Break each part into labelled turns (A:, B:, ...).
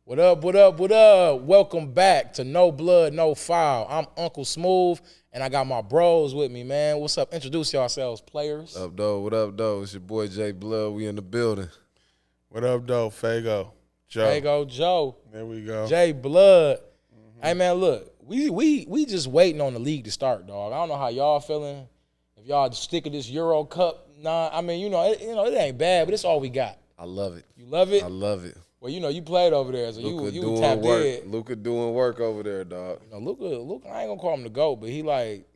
A: What up, what up, what up? Welcome back to No Blood, No Foul. I'm Uncle Smooth, and I got my bros with me, man. What's up? Introduce yourselves, players.
B: What up, though? What up, though? It's your boy, Jay Blood. We in the building.
C: What up, though? Fago. Joe.
A: Fago Joe.
C: There we go.
A: Jay Blood. Hey, man, look, we just waiting on the league to start, dog. I don't know how y'all feeling. If y'all stick with this Euro Cup, I mean, it ain't bad, but it's all we got.
B: I love it.
A: You love it?
B: I love it.
A: Well, you played over there, so
B: Luka
A: you
B: doing
A: tapped
B: work.
A: in.
B: Luka doing work over there, dog.
A: Luka, I ain't gonna call him the GOAT, but he like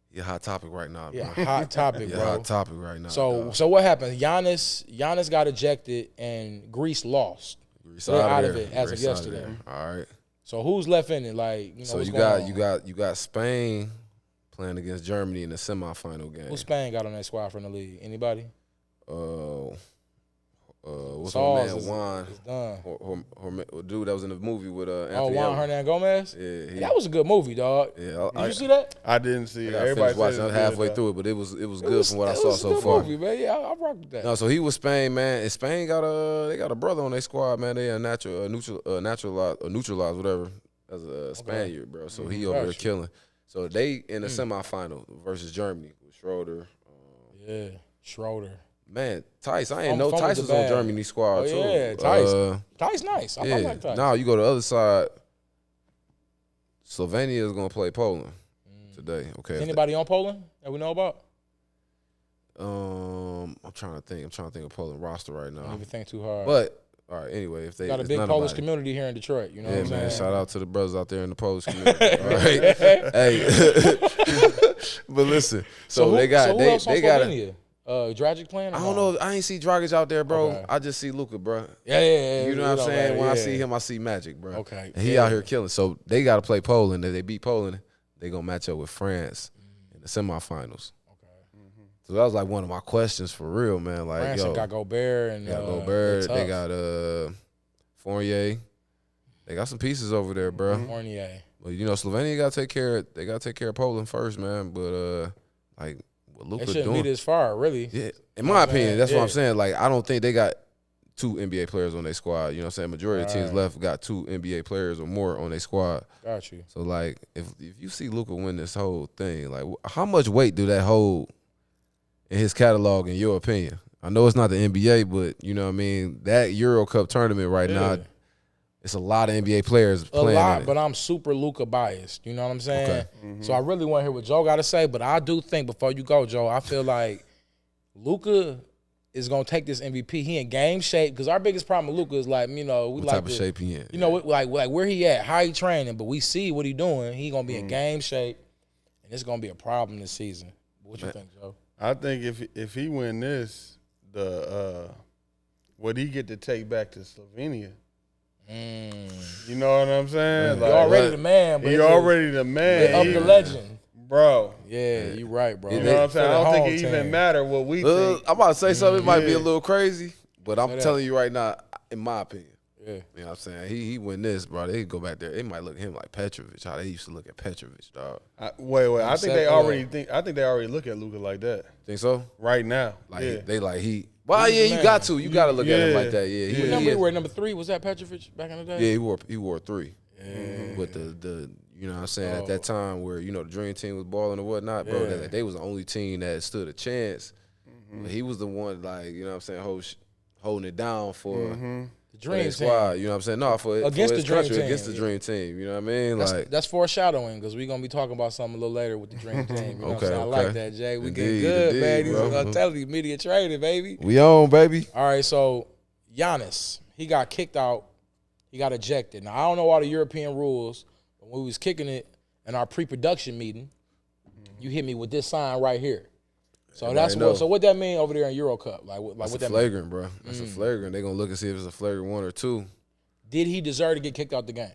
B: He a hot topic right now, bro.
A: yeah, hot topic,
B: Yeah,
A: bro.
B: hot topic right now.
A: So what happened? Giannis got ejected and Greece lost. They're out of it as of yesterday.
B: All right.
A: So who's left in it? Like,
B: So
A: what's
B: you
A: going
B: got
A: on?
B: Spain playing against Germany in the semifinal game.
A: Who Spain got on that squad from the league? Anybody?
B: What's
A: Sauce
B: my man Juan?
A: is done.
B: Dude that was in the movie with Anthony.
A: Oh, Juan Hernan Gomez?
B: Yeah,
A: That was a good movie, dog.
B: Yeah,
A: Did you see that?
C: I didn't see it.
B: I
C: Everybody
B: finished watching
C: said
B: it halfway through it, but it was good from what I saw so
A: It was a
B: far.
A: good movie, man. Yeah, I rock with that.
B: No, so he was Spain, man. And Spain got a brother on their squad, man. They neutralized whatever as a Spaniard, bro. So he over there killing. So they in the semifinal versus Germany with Schroeder.
A: Yeah, Schroeder.
B: Man, Tice, I ain't know
A: Fumbled
B: Tice
A: the
B: was on
A: bag.
B: Germany's squad too.
A: Yeah, Tice. Tice nice. I like Tice.
B: Now you go to the other side. Slovenia is gonna play Poland today. Okay.
A: Anybody on Poland that we know about?
B: I'm trying to think of Poland roster right now.
A: Don't even think too hard.
B: But all right, anyway, if they
A: got a big Polish community here in Detroit, you know what I'm saying?
B: Man, shout out to the brothers out there in the Polish community. All right. Hey. But listen, so
A: who
B: they got
A: else on
B: they got
A: Slovenia? Dragic playing?
B: I don't know. I ain't see Dragic out there, bro.
A: Okay.
B: I just see Luka, bro.
A: Yeah.
B: You know what I'm saying? When I
A: yeah.
B: see him, I see Magic, bro.
A: Okay.
B: And he out here killing. So they got to play Poland. If they beat Poland, they going to match up with France in the semifinals. So that was like one of my questions for real, man. Like,
A: France got Gobert and
B: Gobert. They got Fournier. They got some pieces over there, bro.
A: Fournier.
B: Well, Slovenia got to take care. They got to take care of Poland first, man. But like what Luka
A: They shouldn't
B: doing,
A: be this far, really.
B: yeah. In my opinion, that's what
A: Yeah.
B: I'm saying. Like I don't think they got 2 NBA players on their squad. You know what I'm saying? Majority of teams left got 2 NBA players or more on their squad.
A: Got you.
B: So like if you see Luka win this whole thing, like how much weight do that hold in his catalog, in your opinion? I know it's not the NBA, but you know what I mean? That Euro Cup tournament right now, it's a lot of NBA players playing
A: A lot,
B: in it.
A: but I'm super Luka biased. You know what I'm saying?
B: Okay.
A: So I really want to hear what Joe got to say, but I do think before you go, Joe, I feel like Luka is going to take this MVP. He in game shape because our biggest problem with Luka is like, we
B: What
A: like
B: type of shape he in?
A: like where he at, how he training, but we see what he doing. He going to be in game shape, and it's going to be a problem this season. What you think, Joe?
C: I think if he win this, what he get to take back to Slovenia. You know what I'm saying?
A: He already the man, but
C: He already the man.
A: up the legend.
C: Bro.
A: Yeah, you right, bro.
C: You know what I'm saying? I don't think it even matter what we think.
B: I'm about to say something. It might be a
C: Yeah.
B: little crazy, but I'm
A: Say that.
B: telling you right now, in my opinion.
A: Yeah.
B: You know what I'm saying? He win this, bro. They go back there. They might look at him like Petrovic, how they used to look at Petrovic, dog.
C: Wait. I think they
A: Second
C: already look at Luka like that
B: Think so?
C: right now.
B: Like
C: yeah.
B: they like he. Well,
A: He's
B: yeah,
A: the
B: you
A: man.
B: got to. You got to look at him
C: Yeah.
B: like that. Yeah,
A: You
B: he
A: remember
B: is.
A: where number 3 was that Petrovic back in the day?
B: Yeah, he wore 3.
A: Yeah.
B: But the you know what I'm saying, at that time where, the Dream Team was balling and whatnot, bro,
A: Yeah.
B: that they was the only team that stood a chance. But he was the one, like, you know what I'm saying, holding it down for
A: The Dream
B: his
A: Team.
B: squad. You know what I'm saying? No, for
A: Against
B: his
A: the Dream
B: country,
A: Team.
B: against the Dream Team. You know what I mean? Like,
A: That's foreshadowing because we're going to be talking about something a little later with the Dream Team. You know what I'm saying? I
B: Okay.
A: like that, Jay. We
B: Indeed,
A: get good,
B: indeed,
A: man.
B: bro.
A: I'm telling you, media training, baby.
B: we on, baby.
A: All right, so Giannis, he got kicked out. He got ejected. Now, I don't know all the European rules, but when we was kicking it in our pre-production meeting, you hit me with this sign right here. So that's
B: know.
A: what. So what that mean over there in Euro Cup? Like
B: That's
A: what
B: a
A: that mean?
B: flagrant, bro. That's a flagrant. They're going to look and see if it's a flagrant 1 or 2.
A: Did he deserve to get kicked out the game?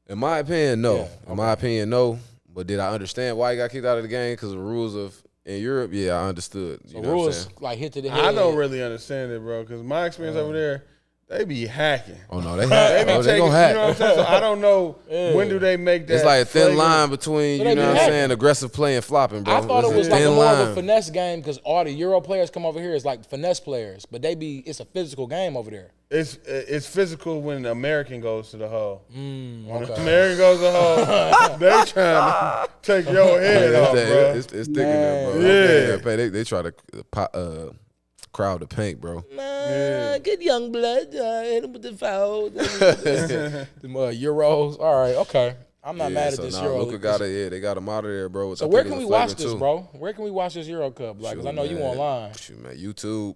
B: In my opinion, no.
A: Yeah,
B: In my opinion, no. But did I understand why he got kicked out of the game? Because of the rules in Europe? Yeah, I understood.
A: So
B: You know what I'm
A: rules
B: saying?
A: like hit to the head.
C: I don't really understand it, bro, because my experience over there, They be hacking.
B: Oh no, they
C: They be
B: gonna
C: taking,
B: hack.
C: you know what I'm saying? So I don't know when do they make that.
B: It's like a thin
C: flagrant-
B: line between,
A: But
B: you
A: they
B: know
A: be
B: what I'm
A: hacking.
B: saying, aggressive play and flopping, bro.
A: I thought it
B: It's
A: was like
B: thin
A: more of a
B: line.
A: finesse game because all the Euro players come over here is like finesse players, but it's a physical game over there.
C: It's physical when the American goes to the hole. When the
A: Okay.
C: American goes to the hole, they trying to take your head off, bro.
B: It's thick in there, bro.
C: Yeah.
B: They try to crowd the paint, bro.
A: Good young blood. Hit him with the foul. Them Euros. All right, okay. I'm not mad at this Euro.
B: Luka they got him out of there, bro.
A: So where can we watch this, bro? Where can we watch this Euro Cup? Like, because I know you online.
B: Shoot, man. YouTube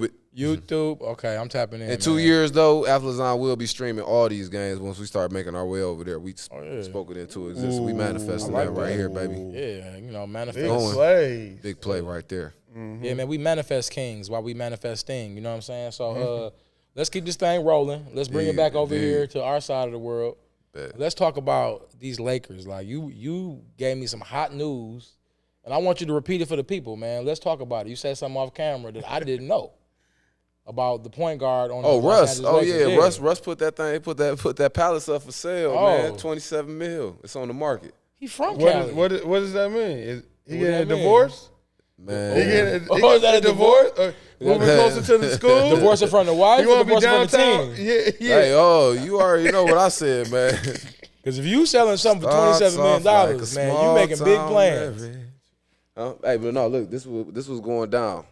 B: it.
A: YouTube. Okay, I'm tapping in.
B: In 2 years, though, Athlazon will be streaming all these games once we start making our way over there. We spoke it into existence. We manifesting that right here, baby.
A: Yeah, manifest.
C: Big plays.
B: Big play right there.
A: Yeah, man, we manifest kings while we manifest thing. You know what I'm saying? So let's keep this thing rolling. Let's bring it back over here to our side of the world. Let's talk about these Lakers. Like you gave me some hot news, and I want you to repeat it for the people, man. Let's talk about it. You said something off camera that I didn't know about the point guard on.
B: Oh,
A: the Los
B: Russ.
A: Angeles Lakers.
B: Yeah. Russ put that thing. Put that palace up for sale, man. 27 mil. It's on the market.
A: He from Cali.
C: What does that mean? Is he
A: What
C: getting a
A: that mean?
C: divorce?
B: Man.
C: He
A: Is that a
C: divorce? Moving closer to the school?
A: Divorce in front of the wife
C: You
A: or
C: want to be
A: divorce in front of
C: downtown?
A: the team?
C: Yeah.
B: Hey, you already know what I said, man.
A: Because if you selling something for $27 million, man, you making big plans.
B: Hey, but no, look, this was going down.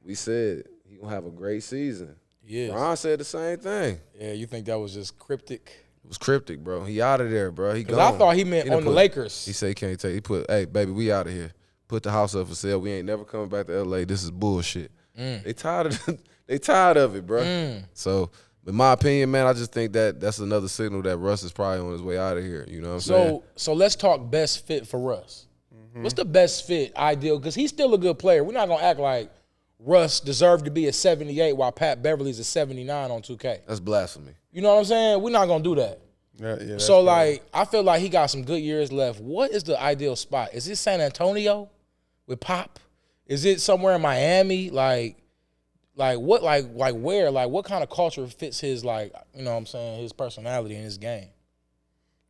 B: We said he gonna have a great season.
A: Yeah.
B: Ron said the same thing.
A: Yeah, you think that was just cryptic?
B: It was cryptic, bro. He out of there, bro. He
A: Because
B: gone.
A: I thought he meant on the Lakers.
B: He said he can't take. He put, hey, baby, we out of here. Put the house up for sale. We ain't never coming back to LA. This is bullshit. They tired of it, bro. So, in my opinion, man, I just think that's another signal that Russ is probably on his way out of here. You know what I'm saying?
A: So let's talk best fit for Russ. What's the best fit ideal? Because he's still a good player. We're not gonna act like Russ deserved to be a 78 while Pat Beverly's a 79 on 2K.
B: That's blasphemy.
A: You know what I'm saying? We're not gonna do that.
C: Yeah,
A: So like, I feel like he got some good years left. What is the ideal spot? Is it San Antonio with Pop? Is it somewhere in Miami? Like what? Like where? Like what kind of culture fits his you know what I'm saying, his personality and his game?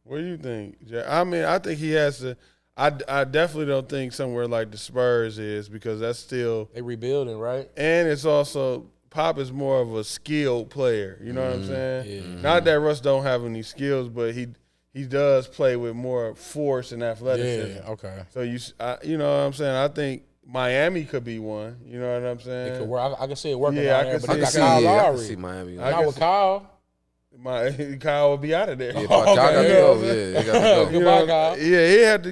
C: What do you think, Jay? I mean, I think he has to. I definitely don't think somewhere like the Spurs is, because that's still
A: They rebuilding, right?
C: and it's also Pop is more of a skilled player. You know what I'm saying?
A: Yeah.
C: Not that Russ don't have any skills, but he does play with more force and athleticism.
A: Yeah, okay.
C: So you know what I'm saying? I think Miami could be one. You know what I'm saying?
A: It could work. I can see it working
C: Yeah, I
A: down there,
C: can
A: but
C: see
A: they
C: it.
A: got Kyle
B: I
A: Lowry.
B: can see Miami.
A: Not with Kyle.
C: Kyle will be out of there.
B: Yeah, Kyle got to go. Yeah, he got to go.
A: Goodbye, Kyle.
C: Yeah,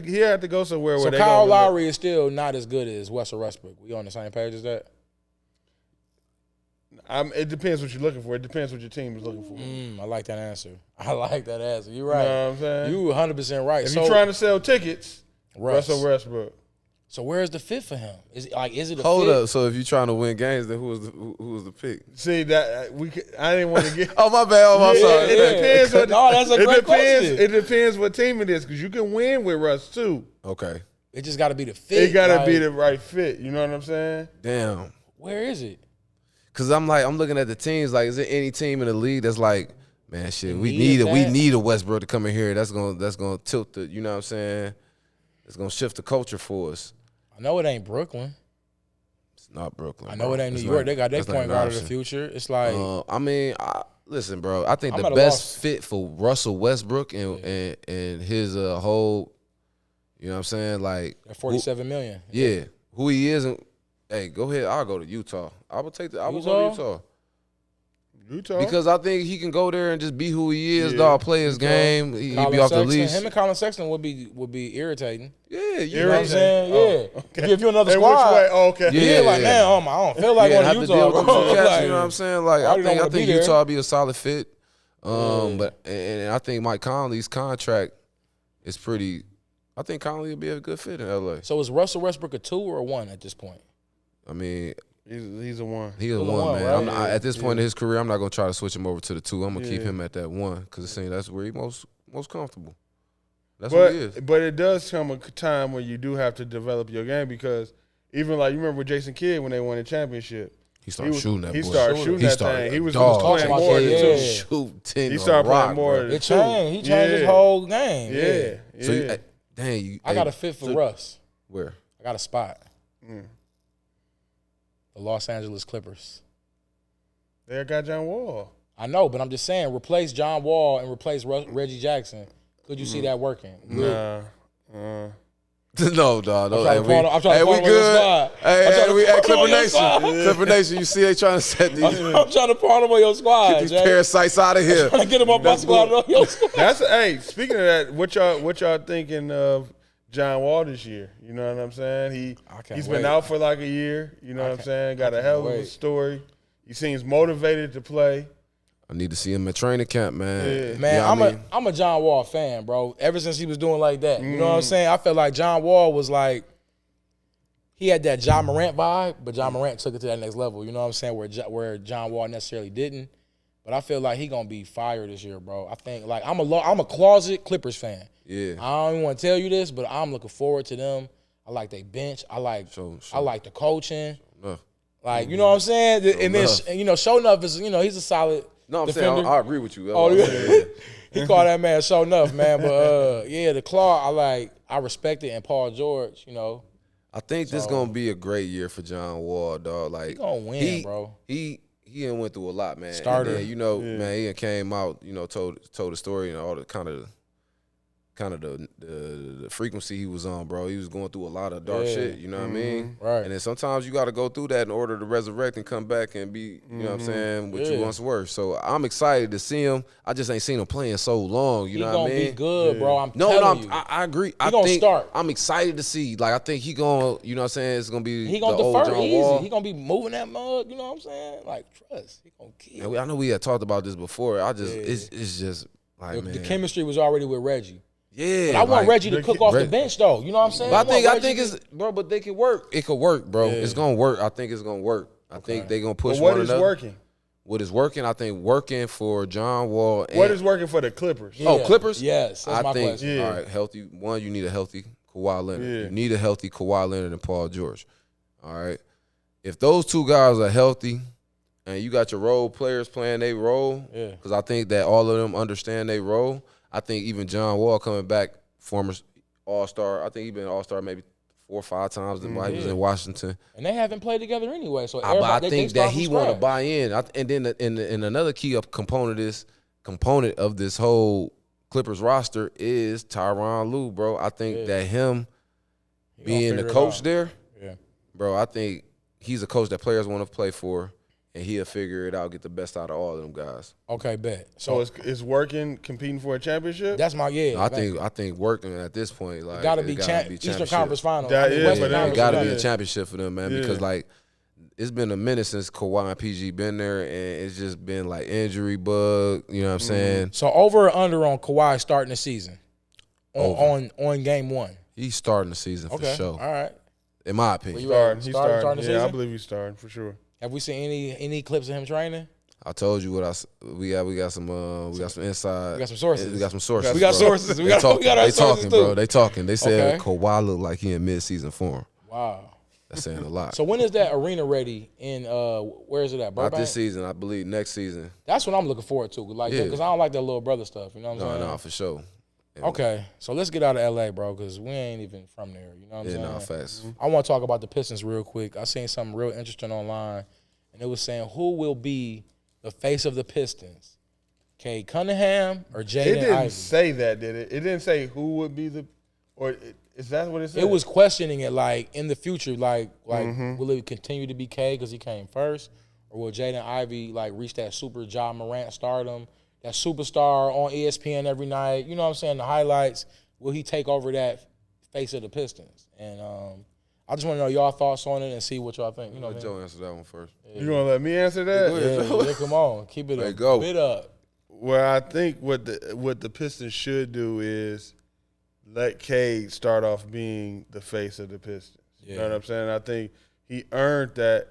C: he had to go somewhere where
A: So
C: they
A: Kyle
C: gonna-
A: Lowry is still not as good as Russell Westbrook. We on the same page as that?
C: It depends what you're looking for. It depends what your team is looking for.
A: I like that answer. You're
C: You
A: right.
C: know what I'm saying?
A: You 100% right.
C: If you're trying to sell tickets,
A: Russ.
C: Russell Westbrook.
A: So where's the fit for him? Is it a
B: Hold
A: fit?
B: up. So if you're trying to win games, then who was the pick?
C: See that I didn't want to get.
B: Oh my bad. Oh, I'm sorry.
C: It depends. What,
A: No, that's a great question.
C: It depends what team it is, because you can win with Russ too.
B: Okay.
A: It just got to be the fit.
C: It got to
A: like,
C: be the right fit. You know what I'm saying?
B: Damn.
A: Where is it?
B: Cause I'm looking at the teams. Like, is there any team in the league that's like, man, shit, we
A: need
B: need a Westbrook to come in here. That's gonna tilt the. You know what I'm saying? It's gonna shift the culture for us.
A: I know it ain't Brooklyn.
B: It's not Brooklyn.
A: I know
B: bro.
A: it ain't New
B: It's
A: York.
B: not-
A: They got their
B: that's not
A: point
B: an
A: guard of the
B: option.
A: future. It's like
B: I mean, listen, bro. I think
A: I'm
B: the
A: at a
B: best
A: loss.
B: fit for Russell Westbrook and his whole, you know what I'm saying, like
A: at $47 million.
B: yeah, who he is. And, hey, go ahead. I'll go to Utah. I will go to Utah
C: Utah.
B: because I think he can go there and just be who he is.
C: Yeah.
B: Dog, play his
C: Utah.
B: game. He'd
A: Colin
B: be off the
A: Sexton,
B: leash.
A: him and Colin Sexton would be irritating.
B: Yeah, you
A: You know what I'm saying?
C: Oh,
A: Yeah.
C: okay.
A: Give you another
C: Hey,
A: squad.
C: which way? Oh, okay.
B: Yeah.
A: Like, man, I don't feel like
B: yeah,
A: going
B: have
A: to
B: to
A: Utah,
B: deal with
A: bro.
B: them cats,
A: Like,
B: you know what I'm saying? Like,
A: I
B: I
A: don't
B: think
A: wanna be there.
B: Utah be a solid fit. But and I think Mike Conley's contract is pretty. I think Conley would be a good fit in LA.
A: So is Russell Westbrook a 2 or a 1 at this point?
B: I mean,
C: He's a one.
B: he's a
A: He's a
B: one,
A: one,
B: man.
A: right?
B: I'm not, at this point
C: Yeah.
B: in his career, I'm not gonna try to switch him over to the 2. I'm gonna keep
C: Yeah.
B: him at that 1 because it seems that's where he's most comfortable. That's what he is.
C: But it does come a time where you do have to develop your game, because even like you remember with Jason Kidd when they won the championship.
B: He started shooting that.
C: He
B: boy.
C: started shooting
B: He
C: that
B: started
C: thing. He was
B: dog.
C: playing
A: Talking
C: more
A: about
C: than
A: that,
C: two.
A: yeah.
B: Shoot 10
C: He started
B: rock,
C: playing more
B: bro.
C: than
A: It
C: two.
A: changed. He changed his whole game.
C: Yeah.
B: So you, dang, you.
A: I got a fit for Russ.
B: Where?
A: I got a spot. The Los Angeles Clippers.
C: They got John Wall.
A: I know, but I'm just saying, replace John Wall and replace Reggie Jackson. Could you see that working?
C: Nah.
B: No, dog. No,
A: I'm trying to
B: hey, we
A: pawn on your
B: good.
A: squad.
B: Hey, we at
A: pawn on
B: Clipper
A: your
B: Nation.
A: squad.
B: Clipper Nation, you see they trying to set these,
A: I'm trying to pawn him on your squad,
B: get these
A: Jay.
B: parasites out of here.
A: Trying to get him off my squad on your squad.
C: That's speaking of that, what y'all thinking of John Wall this year? You know what I'm saying? He's been out for like a year. You know what I'm saying? Got a hell of a story. He seems motivated to play.
B: I need to see him at training camp, man.
C: Yeah.
A: Man,
B: You know what I mean?
A: I'm a John Wall fan, bro. Ever since he was doing like that. You know what I'm saying? I felt like John Wall was like, he had that John Morant vibe, but John Morant took it to that next level. You know what I'm saying? Where John Wall necessarily didn't. But I feel like he gonna be fired this year, bro. I think like I'm a closet Clippers fan.
B: Yeah.
A: I don't even want to tell you this, but I'm looking forward to them. I like they bench. I like the coaching. Like, you know what I'm saying? And then, Show Enough is, he's a solid
B: No, I'm
A: defender.
B: saying I agree with you.
A: Oh, yeah. He called that man Show Enough, man. But, the Claw, I respect it. And Paul George,
B: I think this gonna be a great year for John Wall, dog. Like
A: he gonna win, bro.
B: He done went through a lot, man.
A: Starter.
B: And then, man, he came out, told the story and all the kind of the frequency he was on, bro. He was going through a lot of dark shit, you know what I mean?
A: Right.
B: And then sometimes you got to go through that in order to resurrect and come back and be, you know what I'm saying, what you once were. So I'm excited to see him. I just ain't seen him playing so long, you know what I mean?
A: He gonna be good, bro. I'm telling you.
B: I agree.
A: He gonna start.
B: I'm excited to see. Like, I think he gonna, you know what I'm saying, it's gonna be
A: He gonna
B: the old
A: defer
B: John
A: easy.
B: Wall.
A: He gonna be moving that mug, you know what I'm saying? Like, trust. He gonna kill.
B: I know we had talked about this before. It's just like, man.
A: The chemistry was already with Reggie.
B: Yeah,
A: But I want Reggie to cook off the bench, though. You know what I'm saying?
B: But I think it's bro. But they can work. It could work, bro.
A: Yeah.
B: It's gonna work. I think it's gonna work. I think they gonna push
C: But what
B: one
C: is
B: another.
C: working?
B: What is working? I think working for John Wall.
C: What is working for the Clippers?
A: Yeah.
B: Oh, Clippers.
A: Yes, that's my
B: I think.
A: question.
C: Yeah.
B: All right, healthy. One, you need a healthy Kawhi Leonard.
C: Yeah.
B: You need a healthy Kawhi Leonard and Paul George. All right. If those two guys are healthy, and you got your role players playing their role, because I think that all of them understand their role. I think even John Wall coming back, former All-Star. I think he's been All-Star maybe 4 or 5 times while he was in Washington.
A: And they haven't played together anyway. So
B: But I
A: they
B: think
A: start
B: that he
A: from
B: want to
A: scratch.
B: buy in. And then in another key component of this whole Clippers roster is Tyronn Lue, bro. I think that him being the
A: figure it
B: coach
A: out.
B: there,
A: Yeah.
B: bro, I think he's a coach that players want to play for, and he'll figure it out, get the best out of all of them guys.
A: Okay, bet.
C: So it's working, competing for a championship?
A: That's my
B: I think working at this point, like
A: gotta
B: it
A: be
B: gotta be
A: Eastern
B: championship.
A: Conference Final.
C: That is,
A: Western
C: but
A: Conference
B: It got to be
A: Final.
B: a championship for them, man, because like it's been a minute since Kawhi and PG been there, and it's just been like injury bug. You know what I'm saying?
A: So over or under on Kawhi starting the season on game 1.
B: He's starting the season for sure,
A: All right.
B: in my opinion.
C: He's
A: Starting
C: starting.
A: the
C: Yeah, I
A: season?
C: believe he's starting for sure.
A: Have we seen any clips of him training?
B: I told you what we got some inside.
A: We got some sources.
B: We got some sources.
A: We got
B: bro.
A: sources. We
B: They
A: got
B: talking.
A: our
B: They
A: sources
B: talking,
A: too.
B: bro. They talking. They said
A: Okay.
B: Kawhi look like he in mid-season form.
A: Wow.
B: That's saying a lot.
A: So when is that arena ready in where is it at?
B: Not
A: Burbank?
B: this season, I believe. Next season.
A: That's what I'm looking forward to. Like,
B: Yeah.
A: because I don't like that little brother stuff. You know what I'm saying?
B: No, for sure.
A: Okay, so let's get out of LA, bro, because we ain't even from there. You know what I'm
B: Yeah,
A: saying?
B: no, facts.
A: I want to talk about the Pistons real quick. I seen something real interesting online, and it was saying who will be the face of the Pistons, Cade Cunningham or
C: It
A: Jaden
C: didn't
A: Ivey?
C: say that, did it? It didn't say who would be is that what it said?
A: It was questioning it, like in the future, like will it continue to be Cade because he came first, or will Jaden Ivey like reach that super Ja Morant stardom, that superstar on ESPN every night? You know what I'm saying? The highlights. Will he take over that face of the Pistons? And I just want to know y'all thoughts on it and see what y'all think. You know what
B: Let
A: I mean?
B: Joe answer that one first.
C: You gonna let me answer that?
A: Yeah, come on, keep it
B: There
A: a
B: you go.
A: bit up.
C: Well, I think what the Pistons should do is let Cade start off being the face of the Pistons. You know what I'm saying? I think he earned that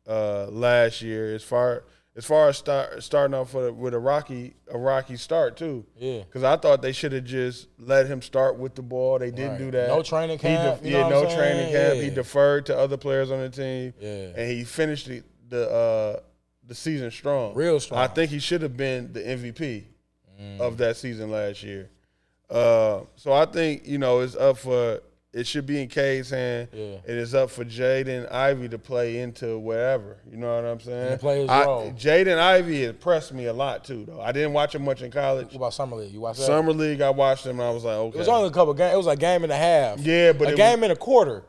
C: last year as far as starting off with a rocky start too.
A: Yeah.
C: Because I thought they should have just let him start with the ball. They didn't do that.
A: No training camp.
C: No training camp. He
A: Yeah.
C: deferred to other players on the team.
A: Yeah.
C: And he finished the season strong.
A: Real strong.
C: I think he should have been the MVP of that season last year. So I think, it's up for – it should be in Cade's hand.
A: Yeah.
C: It is up for Jaden Ivey to play into wherever. You know what I'm saying?
A: And play his role.
C: Jaden Ivey impressed me a lot too, though. I didn't watch him much in college.
A: What about Summer League? You watched that?
C: Summer League, I watched him, and I was like, okay.
A: It was only a couple games. It was like a game and a half.
C: Yeah, but
A: a game and a quarter.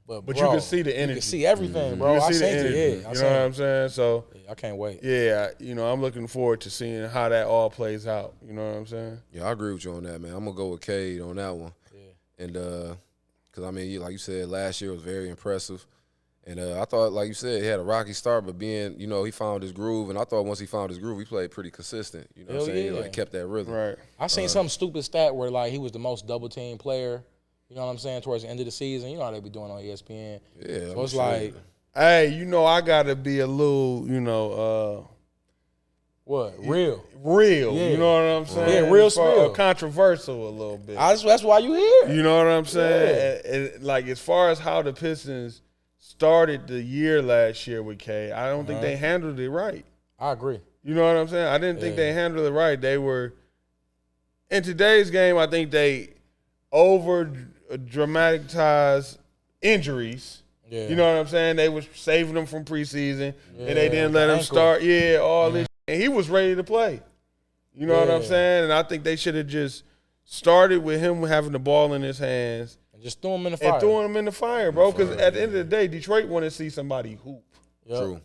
A: But
C: you
A: bro,
C: could see the energy.
A: You could see everything, bro.
C: You
A: I
C: can see the
A: seen
C: energy.
A: it. Yeah,
C: You know what I'm saying? So
A: I can't wait.
C: yeah, I'm looking forward to seeing how that all plays out. You know what I'm saying?
B: Yeah, I agree with you on that, man. I'm gonna go with Cade on that one.
A: Yeah.
B: And because I mean, like you said, last year was very impressive. And I thought, like you said, he had a rocky start, but being, he found his groove. And I thought once he found his groove, he played pretty consistent. You know what I'm saying?
A: Yeah.
B: He kept that rhythm.
C: Right.
A: I seen some stupid stat where like he was the most double team player. You know what I'm saying? Towards the end of the season, you know how they be doing on ESPN.
B: Yeah.
A: So it's like,
C: hey, I gotta be a little,
A: what? Real.
C: You know what I'm saying?
A: Yeah, real spill.
C: Controversial a little bit.
A: That's why you here.
C: You know what I'm saying? And like as far as how the Pistons started the year last year with K, I don't think they handled it right.
A: I agree.
C: You know what I'm saying? I didn't think they handled it right. They were in today's game. I think they over dramatized injuries.
A: Yeah.
C: You know what I'm saying? They was saving them from preseason, and they didn't let him
A: ankle.
C: start. Yeah, all this, and he was ready to play. You know what I'm saying? And I think they should have just started with him having the ball in his hands
A: And just threw him in the fire.
C: and threw him in the fire, bro. Because at the end of the day, Detroit want to see somebody hoop.
A: Yep.
B: True.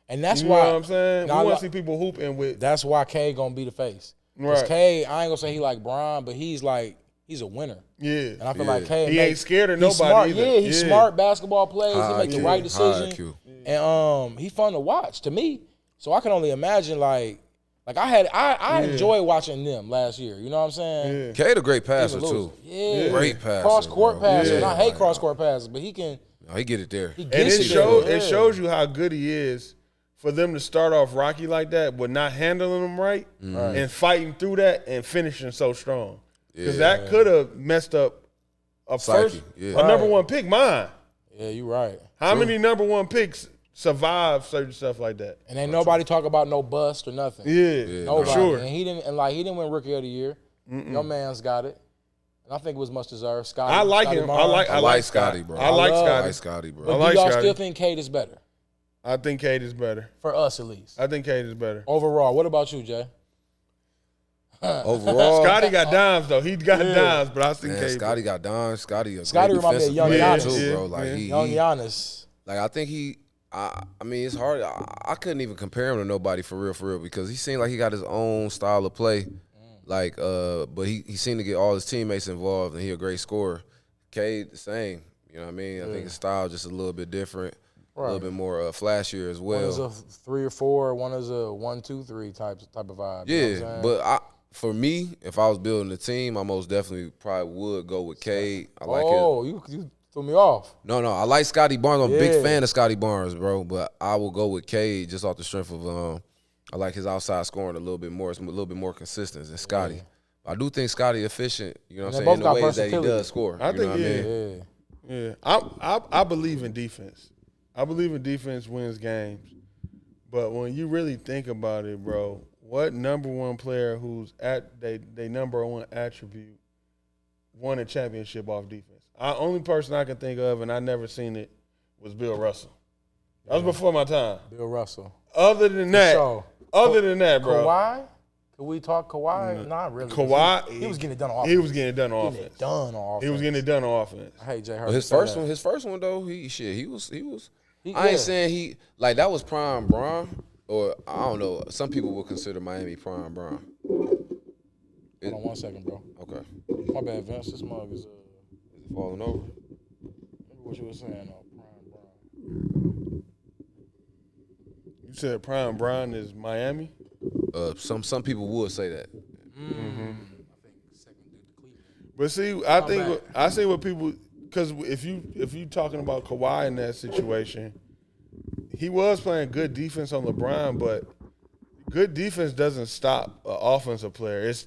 A: And that's
C: You
A: why
C: know what I'm saying?
A: Now,
C: We want to see people hooping with.
A: that's why K gonna be the face. Because
C: Right.
A: K, I ain't gonna say he like Bron, but he's a winner.
C: Yeah.
A: And I feel like K
C: He ain't scared of
A: he's
C: nobody
A: smart.
C: either.
A: Yeah, he's
C: Yeah.
A: smart basketball plays. He make the
B: IQ,
A: right
B: high
A: decision.
B: IQ.
A: And he fun to watch to me. So I can only imagine like I enjoyed watching them last year. You know what I'm saying?
C: Yeah.
B: Cade a great passer
A: He's a loser.
B: too.
A: Yeah.
B: Great passer.
A: Cross court
B: bro.
A: passer.
C: Yeah.
A: And I hate cross court passes, but he can
B: No, he get it there.
A: he
C: And
A: gets
C: it shows you how good he is for them to start off rocky like that, but not handling them right and fighting through that and finishing so strong. Because that could have messed up a
B: Psyche,
C: first,
B: yeah.
C: a number one pick, mine.
A: Yeah, you right.
C: How many number one picks survive certain stuff like that?
A: And ain't nobody talk about no bust or nothing.
C: Yeah,
A: Nobody.
C: for sure.
A: And he didn't win Rookie of the Year. Your man's got it. And I think it was much deserved. Scotty.
C: I like
A: Scotty
C: him.
A: Barnes.
B: I like Scotty, bro.
C: I like
A: I love-
B: I
C: Scotty.
B: like Scotty, bro.
A: But
C: I like
A: do y'all
C: Scotty.
A: still think Cade is better?
C: I think Cade is better.
A: For us at least.
C: I think Cade is better.
A: Overall. What about you, Jay?
B: Overall,
C: Scotty got dimes though. He got dimes, but I think
B: man,
C: Cade.
B: Scotty got done. Scotty a
A: Scotty
B: great
A: remind me of
B: defensive
A: young
B: player
A: Giannis.
B: too,
C: Yeah,
B: bro. Like
C: yeah.
A: Young
B: he
A: Giannis.
B: like I think he. I mean, it's hard. I couldn't even compare him to nobody for real, because he seemed like he got his own style of play. Like, but he seemed to get all his teammates involved, and he a great scorer. Cade, the same. You know what I mean? I think his style just a little bit different, a little bit more flashier as
A: One is
B: well.
A: a 3 or 4. One is a 1, 2, 3 type of vibe. You know
B: Yeah,
A: what I'm saying?
B: but for me, if I was building a team, I most definitely probably would go with Cade. I like him.
A: oh, you threw me off.
B: No, I like Scotty Barnes. I'm a big
A: Yeah.
B: fan of Scotty Barnes, bro. But I will go with Cade just off the strength of I like his outside scoring a little bit more. It's a little bit more consistent than Scotty. I do think Scotty efficient. You know what
A: And
B: I'm
A: they
B: saying? In
A: both
B: the
A: got
B: ways that he
A: versatility.
B: does score.
C: I
B: you
C: think,
B: know what I mean?
A: Yeah.
C: Yeah, I believe in defense. I believe in defense wins games. But when you really think about it, bro, what number one player who's at they number one attribute won a championship off defense? Only person I can think of, and I never seen it, was Bill Russell. That was before my time.
A: Bill Russell.
C: Other than that,
A: sure.
C: bro,
A: Kawhi? Could we talk Kawhi? Not really.
C: Kawhi,
A: He was getting it done on offense.
C: he was getting it done on
A: Getting it
C: offense.
A: done on offense.
C: He was getting it done on offense.
A: I hate Jay Hurd.
B: But his first one though, he was. I ain't saying he like that was prime Bron, or I don't know. Some people would consider Miami prime Bron.
A: Hold on 1 second, bro.
B: Okay,
A: My bad, Vince. This mug is
B: is it falling over?
A: remember what you were saying, Prime.
C: You said Prime Brown is Miami?
B: Some people would say that.
A: I think second due to Cleveland.
C: But see, I see what people, because if you talking about Kawhi in that situation, he was playing good defense on LeBron, but good defense doesn't stop an offensive player. It's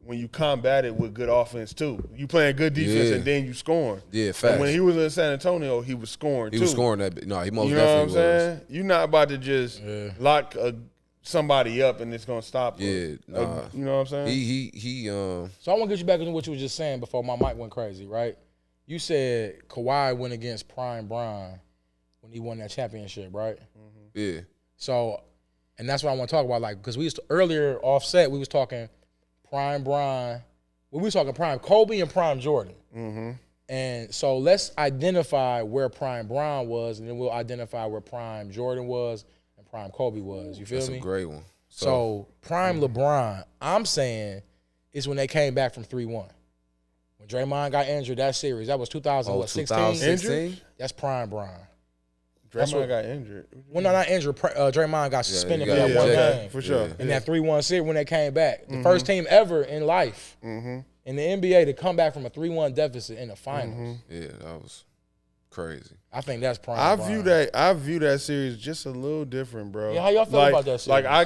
C: when you combat it with good offense too. You playing good defense
B: Yeah.
C: and then you scoring.
B: Yeah, facts.
C: And when he was in San Antonio, he was scoring too.
B: He was scoring that. No, he most
C: You know what I'm
B: definitely was.
C: saying? You're not about to just lock somebody up and it's gonna stop.
B: Yeah, nah.
C: You know what I'm saying?
B: He
A: So I want to get you back into what you were just saying before my mic went crazy, right? You said Kawhi went against Prime Brian when he won that championship, right?
B: yeah.
A: So, and that's what I want to talk about, like, because we used to, earlier offset, we was talking Prime Brian, we was talking Prime Kobe and Prime Jordan. And so let's identify where Prime Brian was, and then we'll identify where Prime Jordan was and Prime Kobe was. You feel
B: That's
A: me?
B: a great one.
A: So Prime LeBron, I'm saying, is when they came back from 3-1. When Draymond got injured, that series, that was 2016.
B: 2016?
A: That's Prime Brian.
C: Draymond got injured.
A: Well, no, not injured. Draymond got suspended
B: he
A: for
B: got
A: that one
B: ejected.
A: game.
C: For sure.
A: In that 3-1 series when they came back. The first team ever in life in the NBA to come back from a 3-1 deficit in the finals.
B: Yeah, that was crazy.
A: I think that's Prime
C: I
A: Brian.
C: view that series just a little different, bro.
A: Yeah, how y'all feel about that series?
C: Like I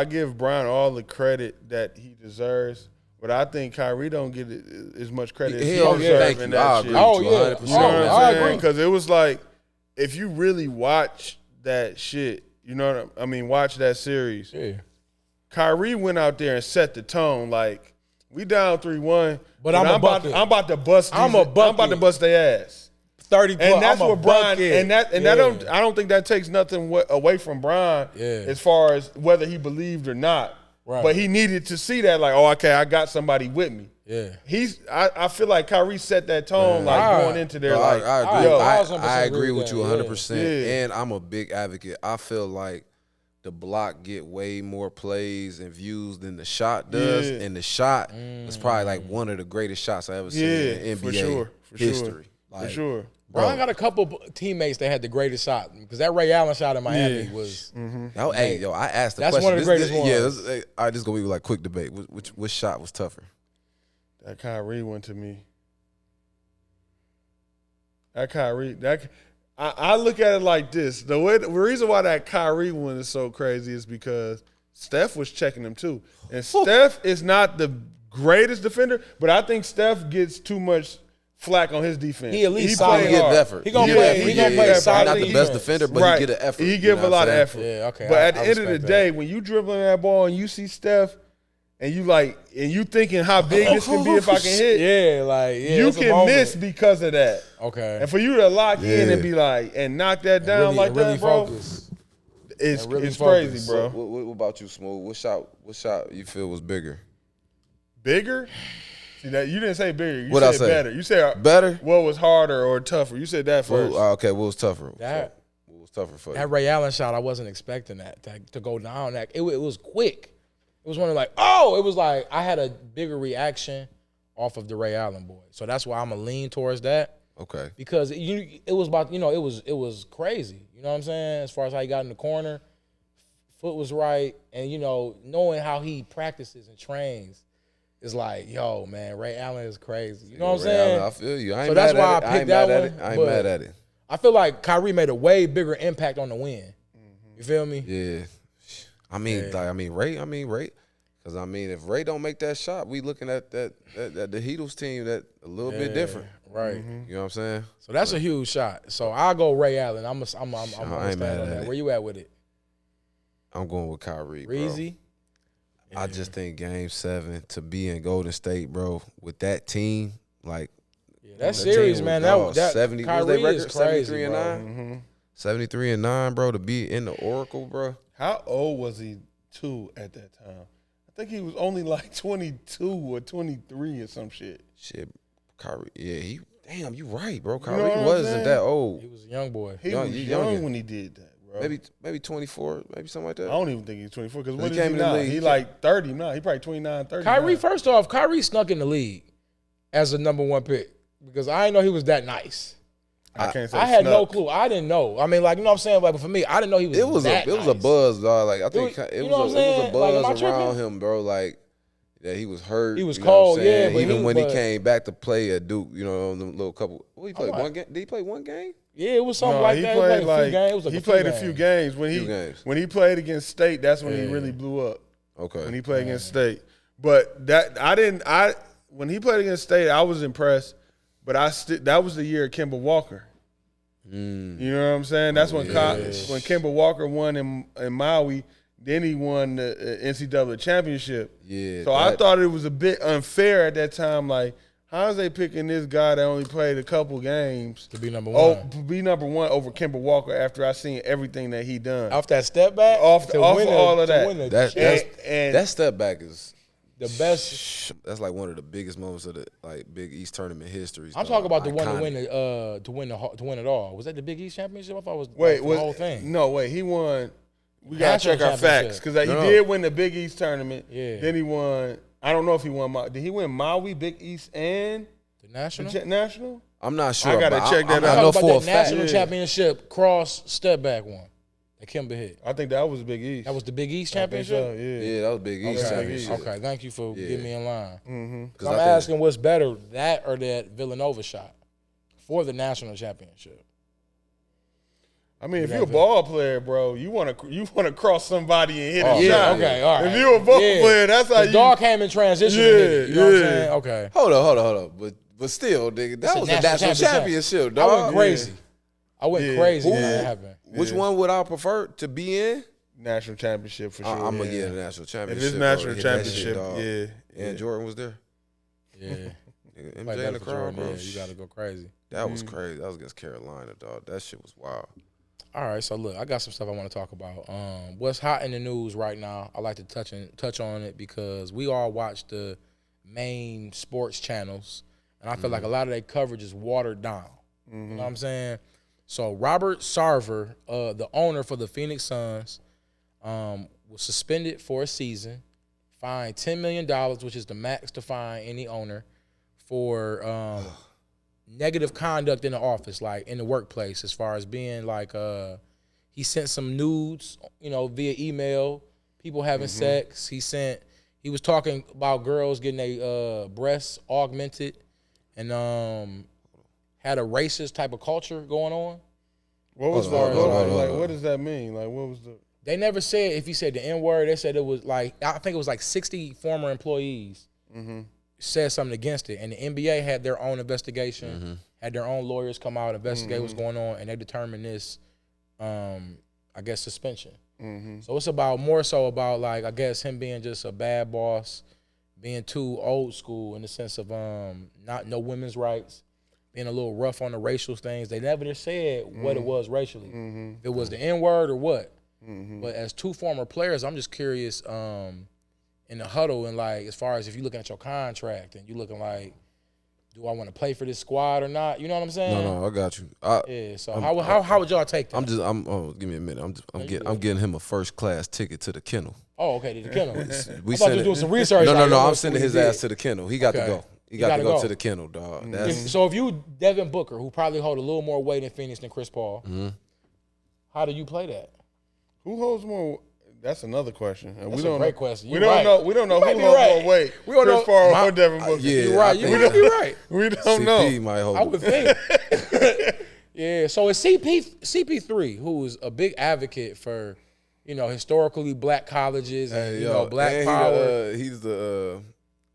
C: give Brian all the credit that he deserves, but I think Kyrie don't get as much credit as he
B: don't get
C: deserves
B: it.
C: in
B: Thank you. I
C: that
B: agree
C: shit.
A: Oh,
B: with you
A: yeah.
B: 100%.
C: You know what
A: I
C: I'm
A: agree.
C: saying? Because it was like, if you really watch that shit, you know what I mean? Watch that series.
A: Yeah.
C: Kyrie went out there and set the tone. Like, we down 3-1,
A: But I'm about
C: to bust. I'm about to bust their ass.
A: 30 plus.
C: And that's
A: I'm a
C: what Brian.
A: bucket.
C: I don't think that takes nothing away from Brian as far as whether he believed or not.
A: Right.
C: But he needed to see that, like, oh, okay, I got somebody with me.
A: Yeah.
C: I feel like Kyrie set that tone, like going into there,
B: No,
C: like,
B: I agree.
C: yo,
B: I agree with you
A: that.
B: 100%.
C: Yeah.
B: And I'm a big advocate. I feel like the block get way more plays and views than the shot does,
C: Yeah.
B: and the shot is probably like one of the greatest shots I ever seen in
C: for
B: NBA
C: sure,
B: history.
C: for sure.
A: Brian got a couple teammates that had the greatest shot because that Ray Allen shot in Miami was.
B: Oh, hey, yo, I asked the
A: That's
B: question.
A: one of the greatest ones.
B: Yeah, all right, this is gonna be like quick debate. Which shot was tougher?
C: That Kyrie one to me. That Kyrie, I look at it like this. The reason why that Kyrie one is so crazy is because Steph was checking him too. And Steph is not the greatest defender, but I think Steph gets too much flack on his defense.
A: He at least
B: He
A: solid.
B: give effort.
A: He gonna
B: give
A: play.
B: effort.
A: He gonna play
B: Yeah,
A: solid.
B: not the best
A: defense.
B: defender, but
C: Right.
B: he get an effort.
C: He give a lot of effort.
A: Yeah, okay.
C: But at the
A: I
C: end of the
A: respect
C: day,
A: that.
C: when you dribbling that ball and you see Steph, and you thinking how big this can be if I can hit,
A: Yeah, like
C: you
A: it's a
C: can
A: moment.
C: miss because of that.
A: Okay.
C: And for you to lock in
B: Yeah.
C: and be like and knock that down
A: really,
C: like
A: really
C: that, bro,
A: focus.
C: it's
A: And really
C: it's
A: focus.
C: crazy, bro.
B: What about you, Smooth? What shot you feel was bigger?
C: Bigger? See that you didn't say bigger. You
B: What'd I
C: said
B: say?
C: better. You said
B: Better?
C: what was harder or tougher. You said that first.
B: Okay, what was tougher?
A: That-
B: What was tougher for you?
A: That Ray Allen shot, I wasn't expecting that to go down. That it was quick. It was one of like, oh, it was like I had a bigger reaction off of the Ray Allen boy. So that's why I'm a lean towards that
B: Okay.
A: because it was about it was crazy. You know what I'm saying? As far as how he got in the corner, foot was right, and knowing how he practices and trains is like, yo, man, Ray Allen is crazy. You know what I'm
B: Ray
A: saying?
B: Allen, I feel you. I ain't
A: So that's
B: mad
A: why
B: at it.
A: I
B: I ain't
A: picked that
B: mad at
A: one,
B: it. I ain't
A: but-
B: mad at it.
A: I feel like Kyrie made a way bigger impact on the win. You feel me?
B: Yeah. I mean, Ray. Because, if Ray don't make that shot, we looking at the Heatles team that a little bit different.
A: Right.
B: You know what I'm saying?
A: So that's a huge shot. So I'll go Ray Allen. I'm
B: I
A: stand
B: ain't
A: on
B: mad
A: that.
B: at it.
A: Where you at with it?
B: I'm going with Kyrie, bro.
A: Reezy?
B: I just think Game 7 to be in Golden State, bro, with that team, like
A: That series,
B: team
A: man,
B: was
A: that
B: 70. What was
A: Kyrie
B: their record?
A: is crazy,
B: 73 and
A: bro.
B: 9. 73 and 9, bro, to be in the Oracle, bro.
C: How old was he too at that time? I think he was only like 22 or 23 or some shit.
B: Shit, Kyrie. Yeah, damn, you right, bro.
C: know
B: Kyrie
C: what I'm
B: wasn't
C: saying?
B: that old.
A: He was a young boy.
C: He
B: Young-
C: was
B: you
C: young
B: youngin'.
C: when he did that, bro.
B: Maybe 24, maybe something like that.
C: I don't even think he's 24 because what
B: He
C: is
B: came
C: he
B: in the
C: now?
B: league.
C: He like 30 now. He probably 29, 30.
A: Kyrie,
C: now.
A: first off, Kyrie snuck in the league as a number one pick because I didn't know he was that nice.
C: I can't say
A: I had no
C: snuck.
A: clue. I didn't know. I mean, like, you know what I'm saying? Like, but for me, I didn't know he was
B: It was
A: that
B: a
A: nice.
B: buzz, dog. Like I think
A: was-
B: it
A: you know
B: was
A: what I'm
B: a
A: saying? Like, am I
B: buzz around
A: tripping?
B: him, bro. Like that he was hurt.
A: He was
B: you know what I'm
A: cold,
B: saying?
A: yeah, but
B: even when he
A: but-
B: came back to play at Duke, on the little couple. What he played
A: like-
B: one game? Did he play one game?
A: Yeah, it was something
C: No,
A: like
C: he
A: that.
C: played
A: He played a few games. It was like
C: he
A: a few
C: played a few games
B: Few games.
C: when he played against State. That's when he
A: Yeah.
C: really blew up.
B: Okay.
C: When he played against State. But when he played against State, I was impressed. But that was the year of Kemba Walker. You know what I'm saying? That's when Kemba Walker won in Maui. Then he won the NCAA championship.
B: Yeah.
C: So I thought it was a bit unfair at that time. Like, how is they picking this guy that only played a couple games
A: to be number one?
C: Oh, to be number one over Kemba Walker after I seen everything that he done
A: Off that step back,
C: off all of that.
B: That step back is
A: the best.
B: That's like one of the biggest moments of the Big East tournament history.
A: I'm talking about the one to win it all. Was that the Big East championship? I thought it was the whole thing.
C: No, wait, he won. We gotta check our facts because he did win the Big East tournament.
A: Yeah.
C: Then he won. I don't know if he won. Did he win Maui, Big East, and
A: the national?
C: National?
B: I'm not sure.
C: I gotta check that
A: I
C: out.
A: know for a fact. National championship cross step back one that Kemba hit.
C: I think that was Big East.
A: That was the Big East championship.
C: So,
B: yeah, that was Big East championship.
A: Okay, thank you for getting me in line.
C: Mm-hmm.
A: I'm asking what's better, that or that Villanova shot for the national championship.
C: I mean, if you're a ball player, bro, you want to cross somebody and hit a shot.
A: Okay, all right.
C: If you're a ball player, that's how you.
A: Dog came in transition. And hit it, you know what I'm saying? Okay.
B: Hold on. But still, nigga, that was a national championship, dog.
A: I went crazy. I went crazy when that happened.
B: Which one would I prever to be in?
C: National championship for sure.
B: I'm gonna get a national championship.
C: If it's national
B: championship,
C: and
B: Jordan was there.
A: Yeah.
B: MJ in the crowd, bro.
A: Yeah, you gotta go crazy.
B: That was crazy. That was against Carolina, dog. That shit was wild.
A: All right, so look, I got some stuff I want to talk about. What's hot in the news right now? I like to touch on it because we all watch the main sports channels, and I feel like a lot of their coverage is watered down. You know what I'm saying? So Robert Sarver, the owner for the Phoenix Suns, was suspended for a season, fined $10 million, which is the max to fine any owner, for negative conduct in the office, like in the workplace, as far as being like he sent some nudes, via email, people having sex. He was talking about girls getting their breasts augmented, and had a racist type of culture going on.
C: What was what does that mean? Like, what was the?
A: They never said if he said the N-word. They said it was like, I think it was like 60 former employees said something against it, and the NBA had their own investigation, had their own lawyers come out, investigate what's going on, and they determined this, I guess, suspension. So it's more so about like, I guess, him being just a bad boss, being too old school in the sense of no women's rights, being a little rough on the racial things. They never just said what it was racially, if it was the N-word or what. But as two former players, I'm just curious, in the huddle, and like, as far as if you're looking at your contract and you looking like, do I want to play for this squad or not? You know what I'm saying?
B: No, I got you.
A: So how would y'all take that?
B: Give me a minute. I'm getting him a first class ticket to the kennel.
A: Oh, okay, to the kennel.
B: We
A: I thought you were doing some research.
B: No, I'm sending his ass to the kennel. He got to go. He got to go to the kennel, dog.
A: So if you Devin Booker, who probably hold a little more weight in Phoenix than Chris Paul, how do you play that?
C: Who holds more? That's another question.
A: That's a great question.
C: We don't know. We don't know who holds more weight.
A: We don't know.
C: Chris Paul or Devin Booker.
A: You're right. You might be right.
C: We don't know.
B: CP might hold.
A: I would think. Yeah. So it's CP3, who is a big advocate for, historically black colleges and black power.
B: He's the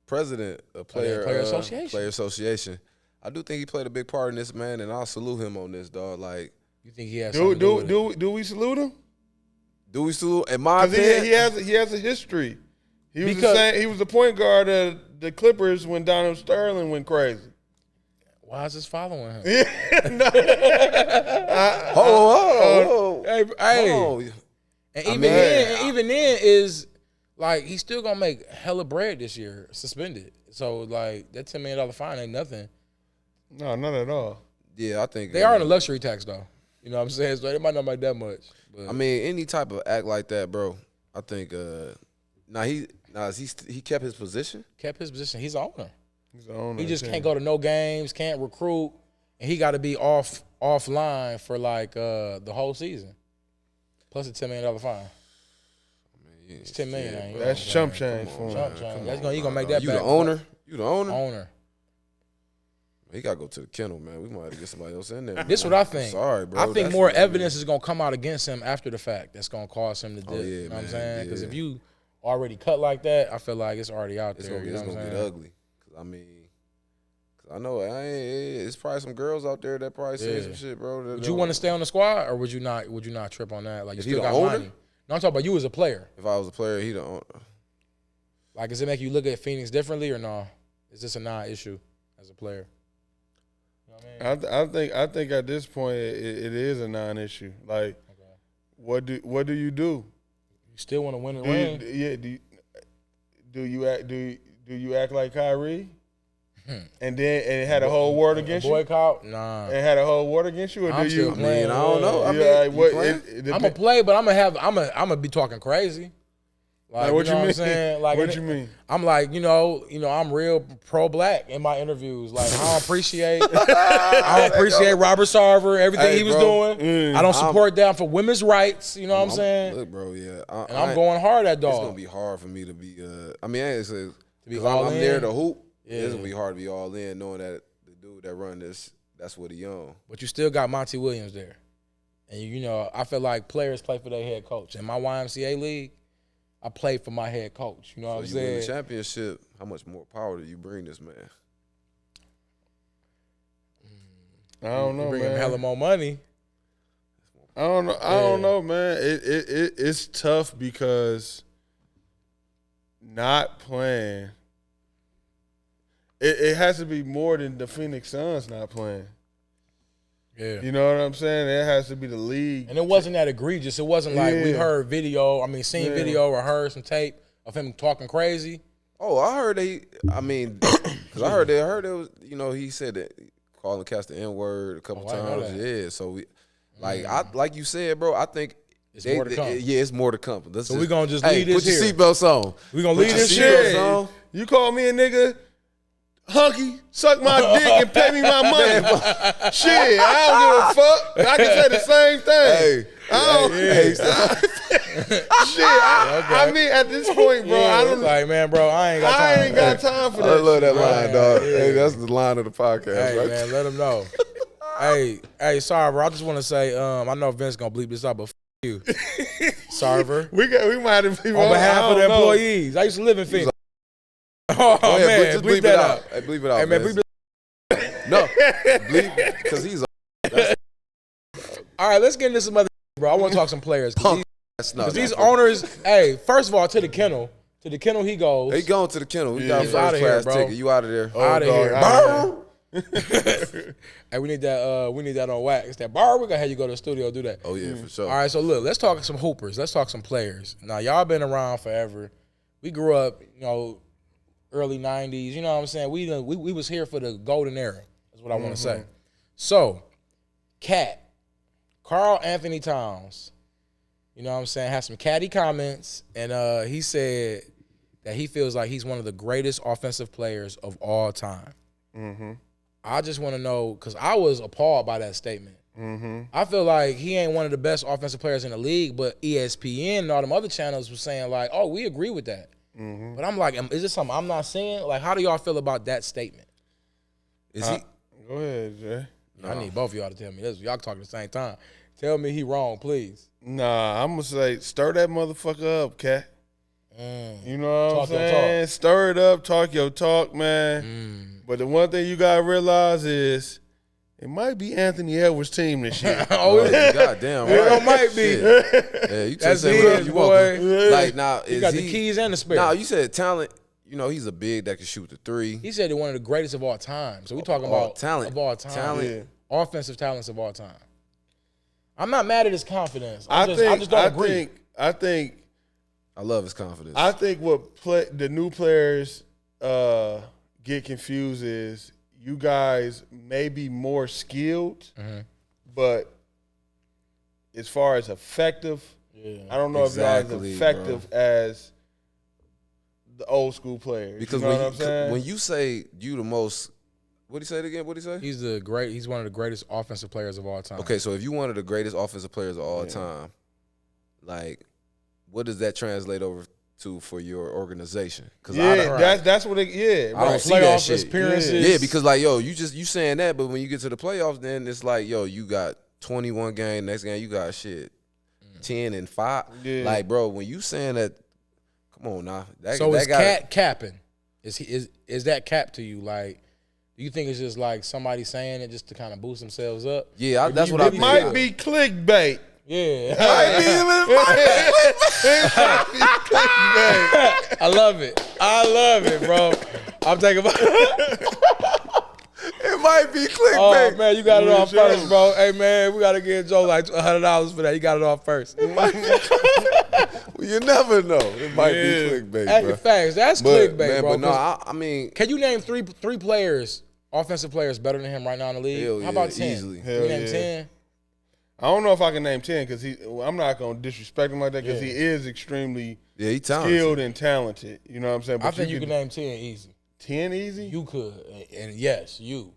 B: president of Player Association. I do think he played a big part in this, man, and I'll salute him on this, dog. Like,
A: you think he has something to do with it?
C: Do we salute him?
B: Do we salute? In my opinion,
C: he has a history. He was the point guard of the Clippers when Donald Sterling went crazy.
A: Why is this following him?
B: Hold.
A: Hey. And even then is like, he's still gonna make hella bread this year, suspended. So like, that $10 million fine ain't nothing.
C: No, not at all.
B: Yeah, I think
A: they are in a luxury tax though. You know what I'm saying? So it might not make that much. But
B: I mean, any type of act like that, bro. I think he kept his position.
A: He's the owner.
C: He's the owner.
A: He just can't go to no games, can't recruit, and he got to be offline for like the whole season. Plus a $10 million fine. It's $10 million.
C: That's chump change for him.
A: You gonna make that?
B: You
A: back.
B: the owner? You the owner?
A: Owner.
B: He gotta go to the kennel, man. We might have to get somebody else in there.
A: This is what I think.
B: Sorry, bro.
A: I think more evidence is gonna come out against him after the fact. That's gonna cause him to dip.
B: Yeah,
A: you know what I'm saying? Because if you already cut like that, I feel like it's already out there.
B: It's gonna get ugly. Cause I know it's probably some girls out there that probably say some shit, bro.
A: Would you want to stay on the squad, or would you not trip on that? Like, you still got
B: owner?
A: money. No, I'm talking about you as a player.
B: If I was a player, he the owner.
A: Like, does it make you look at Phoenix differently or no? Is this a non-issue as a player? You know what I mean?
C: I think at this point it is a non-issue. Like, what do you do?
A: You still want to win the ring?
C: Do you act like Kyrie? And it had a whole war against you?
A: Boycott? Nah.
C: And had a whole war against you, or
A: I'm
C: do you?
A: still playing.
B: I don't know.
C: I'm
A: gonna play, but I'm gonna be talking crazy. Like,
C: what
A: you know
C: you
A: what
C: mean?
A: I'm saying? Like,
C: What you mean?
A: I'm like, I'm real pro-black in my interviews. Like, I don't appreciate Robert Sarver, everything he was doing. I don't support that for women's rights. You know what I'm saying?
B: Look, bro, yeah.
A: I'm going hard at dog.
B: It's gonna be hard for me to be. I'm
A: in.
B: near the hoop.
A: Yeah.
B: It's gonna be hard to be all in, knowing that the dude that run this, that's what he on.
A: But you still got Monty Williams there, and I feel like players play for their head coach. In my YMCA league, I played for my head coach. You know what I'm saying?
B: You win the championship. How much more power do you bring this man?
C: I don't know,
A: bring
C: man.
A: him hella more money.
C: I don't know. I don't know, man. It's tough because not playing. It has to be more than the Phoenix Suns not playing.
A: Yeah.
C: You know what I'm saying? It has to be the league.
A: And it wasn't that egregious. It wasn't like we heard video. Seen video or heard some tape of him talking crazy.
B: Oh, I heard because I heard it was, he said that calling Cass the N-word a couple times. Yeah, so like you said, bro, I think
A: it's more to come.
B: It's more to come.
A: So we're going to just leave this
B: here. Put your seatbelts on.
A: We're going to leave this shit.
C: You call me a nigga, hunky, suck my dick and pay me my money. Shit, I don't give a fuck. I can say the same thing. I mean, at this point, bro, I don't
A: like, man, bro, I ain't got
C: time for that.
B: I love that line, dog. Yeah. Hey, that's the line of the podcast.
A: Hey,
B: right?
A: Man, let him know. hey, sorry, bro. I just want to say, I know Vince gonna bleep this out, but you, Sarver.
C: We might have
A: on behalf of the employees. I used to live in Phoenix. Oh man,
B: just bleep that out. Hey, bleep it out.
A: Hey man, bleep
B: it. No, bleep because he's.
A: All right, let's get into some other, bro. I want to talk some players. Because these owners, first of all, to the kennel he goes.
B: He going to the kennel. We got a first class ticket. You out of there?
A: Out of here. Hey, we need that on wax. That bar, we're gonna have you go to the studio do that.
B: Oh yeah, for sure.
A: All right, so look, let's talk some hoopers. Let's talk some players. Now, y'all been around forever. We grew up, early 90s. You know what I'm saying? We was here for the golden era. That's what I want to say. So, Karl Anthony Towns, you know what I'm saying, had some catty comments, and he said that he feels like he's one of the greatest offensive players of all time.
C: Mm-hmm.
A: I just want to know, because I was appalled by that statement.
C: Mm-hmm.
A: I feel like he ain't one of the best offensive players in the league, but ESPN and all them other channels were saying like, oh, we agree with that.
C: Mm-hmm.
A: But I'm like, is this something I'm not seeing? Like, how do y'all feel about that statement?
C: Is he? Go ahead, Jay.
A: I need both of y'all to tell me this. Y'all talking at the same time. Tell me he wrong, please.
C: Nah, I'm going to say, stir that motherfucker up, cat. You know what I'm saying?
A: Talk.
C: Stir it up, talk your talk, man. But the one thing you got to realize is it might be Anthony Edwards' team this year.
B: Goddamn right.
A: It might be.
B: Yeah, you
A: That's
B: say
A: his,
B: you
A: boy.
B: want. Like, now,
A: He got the keys and the spare.
B: Now, you said talent. He's a big that can shoot the three.
A: He said he's one of the greatest of all time. So we talking about
B: talent
A: of all time.
B: Talent.
A: Offensive talents of all time. I'm not mad at his confidence. I just don't agree.
C: I think
B: I love his confidence.
C: I think what the new players get confused is you guys may be more skilled, but as far as effective, I don't know if y'all as effective as the old school players.
B: Because
C: you know what I'm saying?
B: When you say you the most, what'd he say it again? What'd he say?
A: He's one of the greatest offensive players of all time.
B: Okay, so if you one of the greatest offensive players of all time, like, what does that translate over to for your organization? Because
C: that's what it.
B: I don't see that shit.
A: Appearances.
B: Yeah, because like, yo, you saying that, but when you get to the playoffs, then it's like, yo, you got 21 game. Next game, you got 10 and 5.
C: Yeah.
B: Like, bro, when you saying that, Come on now.
A: So is Cat capping? Is that cap to you? Like, do you think it's just like somebody saying it just to kind of boost themselves up?
B: Yeah, that's what I
C: It
B: think.
C: might be clickbait.
A: Yeah.
C: Clickbait.
A: I love it, bro. I'm taking
B: It might be clickbait.
A: Oh man, you got it off first, bro. Hey man, we gotta give Joe like $100 for that. You got it off first.
B: Well, you never know. It might be clickbait,
A: Hey,
B: bro.
A: facts. That's clickbait,
B: man,
A: bro.
B: But no, I mean,
A: can you name three players, offensive players, better than him right now in the league?
B: Hell
A: How about
B: yeah,
A: 10?
B: easily.
A: Can you name 10?
C: I don't know if I can name 10 because I'm not going to disrespect him like that because he is extremely
B: he talented.
C: skilled and talented. You know what I'm saying? But
A: I think you can name 10 easy.
C: 10 easy?
A: You could. And yes, you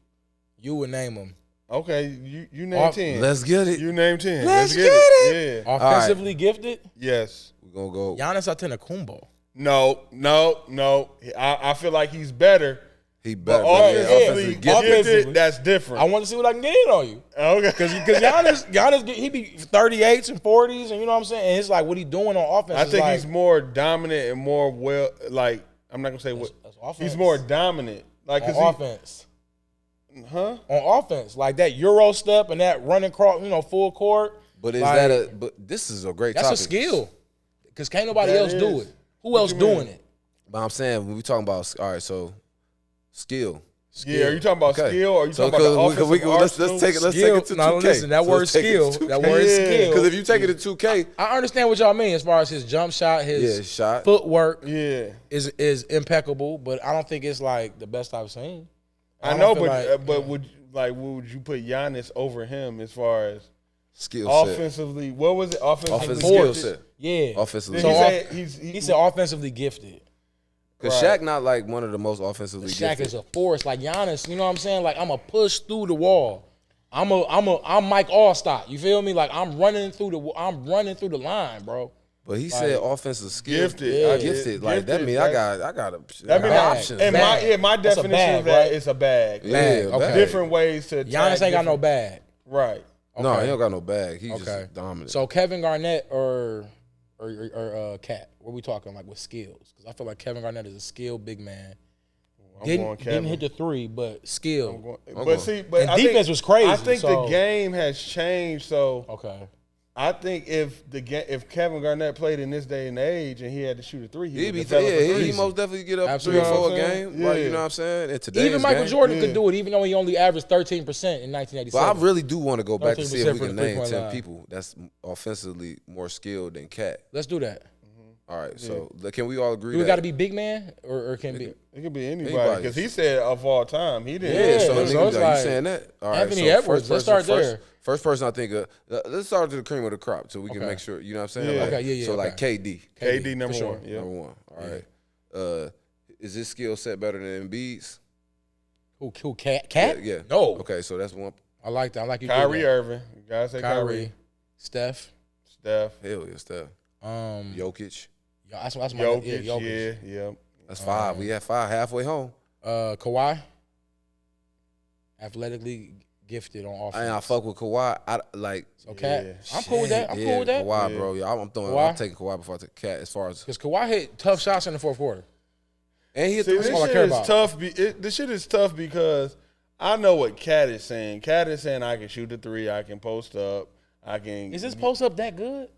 A: would name them.
C: Okay, you name 10.
B: Let's get it.
C: You name 10.
B: Let's get it.
C: Yeah.
A: Offensively gifted?
C: Yes.
B: We're going to go.
A: Giannis Antetokounmpo.
C: No. I feel like he's better.
B: He better.
C: But
B: Yeah,
C: offensively
B: gifted.
C: gifted, that's different.
A: I want to see what I can get in on you.
C: Okay.
A: Because Giannis, he be 38s and 40s, and you know what I'm saying? And it's like what he doing on offense.
C: I think
A: like,
C: he's more dominant and more I'm not going to say what.
A: that's offense.
C: He's more dominant. Like,
A: on offense.
C: Huh?
A: On offense. Like that Euro step and that running cross, full court.
B: But is
A: like,
B: but this is a great
A: that's
B: topic.
A: a skill. Because can't nobody
C: That
A: else do
C: is.
A: it. Who else doing it?
B: But I'm saying, when we talking about, all right, so skill.
C: Yeah, are you talking about
B: Okay.
C: skill or are you
B: So
C: talking about the offensive
B: let's
C: arsenal?
B: take it
A: Skill.
B: to 2K.
A: Now listen, that
B: So
A: word
B: let's take it to
A: skill.
B: 2K.
A: That word
C: Yeah.
A: skill.
B: Because if you take it to 2K,
A: I understand what y'all mean as far as his jump shot, his
B: shot.
A: footwork
C: Yeah.
A: is impeccable, but I don't think it's like the best I've seen.
C: I know, but would you put Giannis over him as far as
B: skill set.
C: offensively? What was it?
B: Offensive
C: Offensively
B: skill
C: gifted?
B: set.
A: Yeah.
B: Offensively.
C: Did he
B: So
C: say
A: He said offensively gifted.
B: Because
C: Right.
B: Shaq not like one of the most offensively
A: Shaq
B: gifted.
A: is a force. Like Giannis, you know what I'm saying? Like I'm a push through the wall. I'm Mike Allstott. You feel me? Like I'm running through the line, bro.
B: But he said offensive skill.
C: Gifted.
B: Yeah,
C: I
B: gifted.
C: get-
B: Like that
C: gifted,
B: mean I got a
C: That mean
A: Bag.
B: options.
C: and
A: Bag.
C: my
A: That's a
C: definition
A: bag,
C: of that
A: right?
C: is a bag.
B: Yeah,
A: Bag,
B: bag.
A: okay.
C: Different ways to attack.
A: Giannis ain't got no
C: different-
A: bag.
C: Right.
B: No,
A: Okay.
B: he don't got no bag. He
A: Okay.
B: just dominant.
A: So Kevin Garnett or Cat? What we talking like with skills? Because I feel like Kevin Garnett is a skilled big man.
C: I'm going
A: Didn't
C: Kevin.
A: hit the three, but skill.
C: But
A: And
C: I
A: defense
C: think,
A: was crazy,
C: I think
A: so-
C: the game has changed. So
A: Okay.
C: I think if Kevin Garnett played in this day and age and he had to shoot a three, he
B: He'd
C: would
B: be
C: develop a
B: he
C: three.
B: most definitely get up
A: Absolutely.
B: 3 or 4 a
C: You know what I'm
B: game.
C: saying?
B: Right, you
C: Yeah.
B: know what I'm saying? In today's
A: Even Michael
B: game.
A: Jordan
C: Yeah.
A: could do it, even though he only averaged 13% in
B: But
A: 1987.
B: I really do want to go back to see if
A: 13%
B: we
A: for
B: can
A: the
B: name
A: three-point
B: 10
A: line.
B: people that's offensively more skilled than Cat.
A: Let's do that.
B: All right, so can we all agree
A: Do we
B: that?
A: got to be big man or can be?
C: It could be anybody
B: Anybody.
C: because he said of all time he didn't.
B: Yeah, so,
A: Yeah, so it's
B: you
A: like
B: saying that? All right,
A: Anthony
B: so
A: Edwards, let's start there.
B: First person I think of, let's start to the cream of the crop so we can
A: Okay.
B: make sure, you know what I'm saying?
C: Yeah.
B: Like,
A: Okay, yeah,
B: So like
A: okay.
B: KD,
C: KD number
A: for sure.
C: one. Yeah.
B: number one. All right. Is his skill set better than Embiid's?
A: Who Cat?
B: Yeah.
A: No.
B: Okay, so that's one.
A: I like that. I like you. did
C: Kyrie
A: that.
C: Irving. You gotta say
A: Kyrie,
C: Kyrie.
A: Steph.
C: Steph.
B: Hell yeah, Steph.
A: Jokic.
B: Jokic.
A: That's my
C: Jokic.
A: Jokic.
C: Yeah.
B: That's 5. We had 5 halfway home.
A: Kawhi. Athletically gifted on offense.
B: I fuck with Kawhi. I like.
A: So Cat.
C: Yeah.
A: I'm cool with that. I'm cool with that.
B: Kawhi,
C: Yeah.
B: bro. Yeah, I'm
A: Kawhi?
B: taking Kawhi before I take Cat as far as.
A: Because Kawhi hit tough shots in the fourth quarter.
B: And he hit
C: See,
B: the
C: this
A: all I
C: shit
A: care
C: is
A: about.
C: tough. This shit is tough because I know what Cat is saying. Cat is saying I can shoot the three, I can post up, I can.
A: Is this post up that good?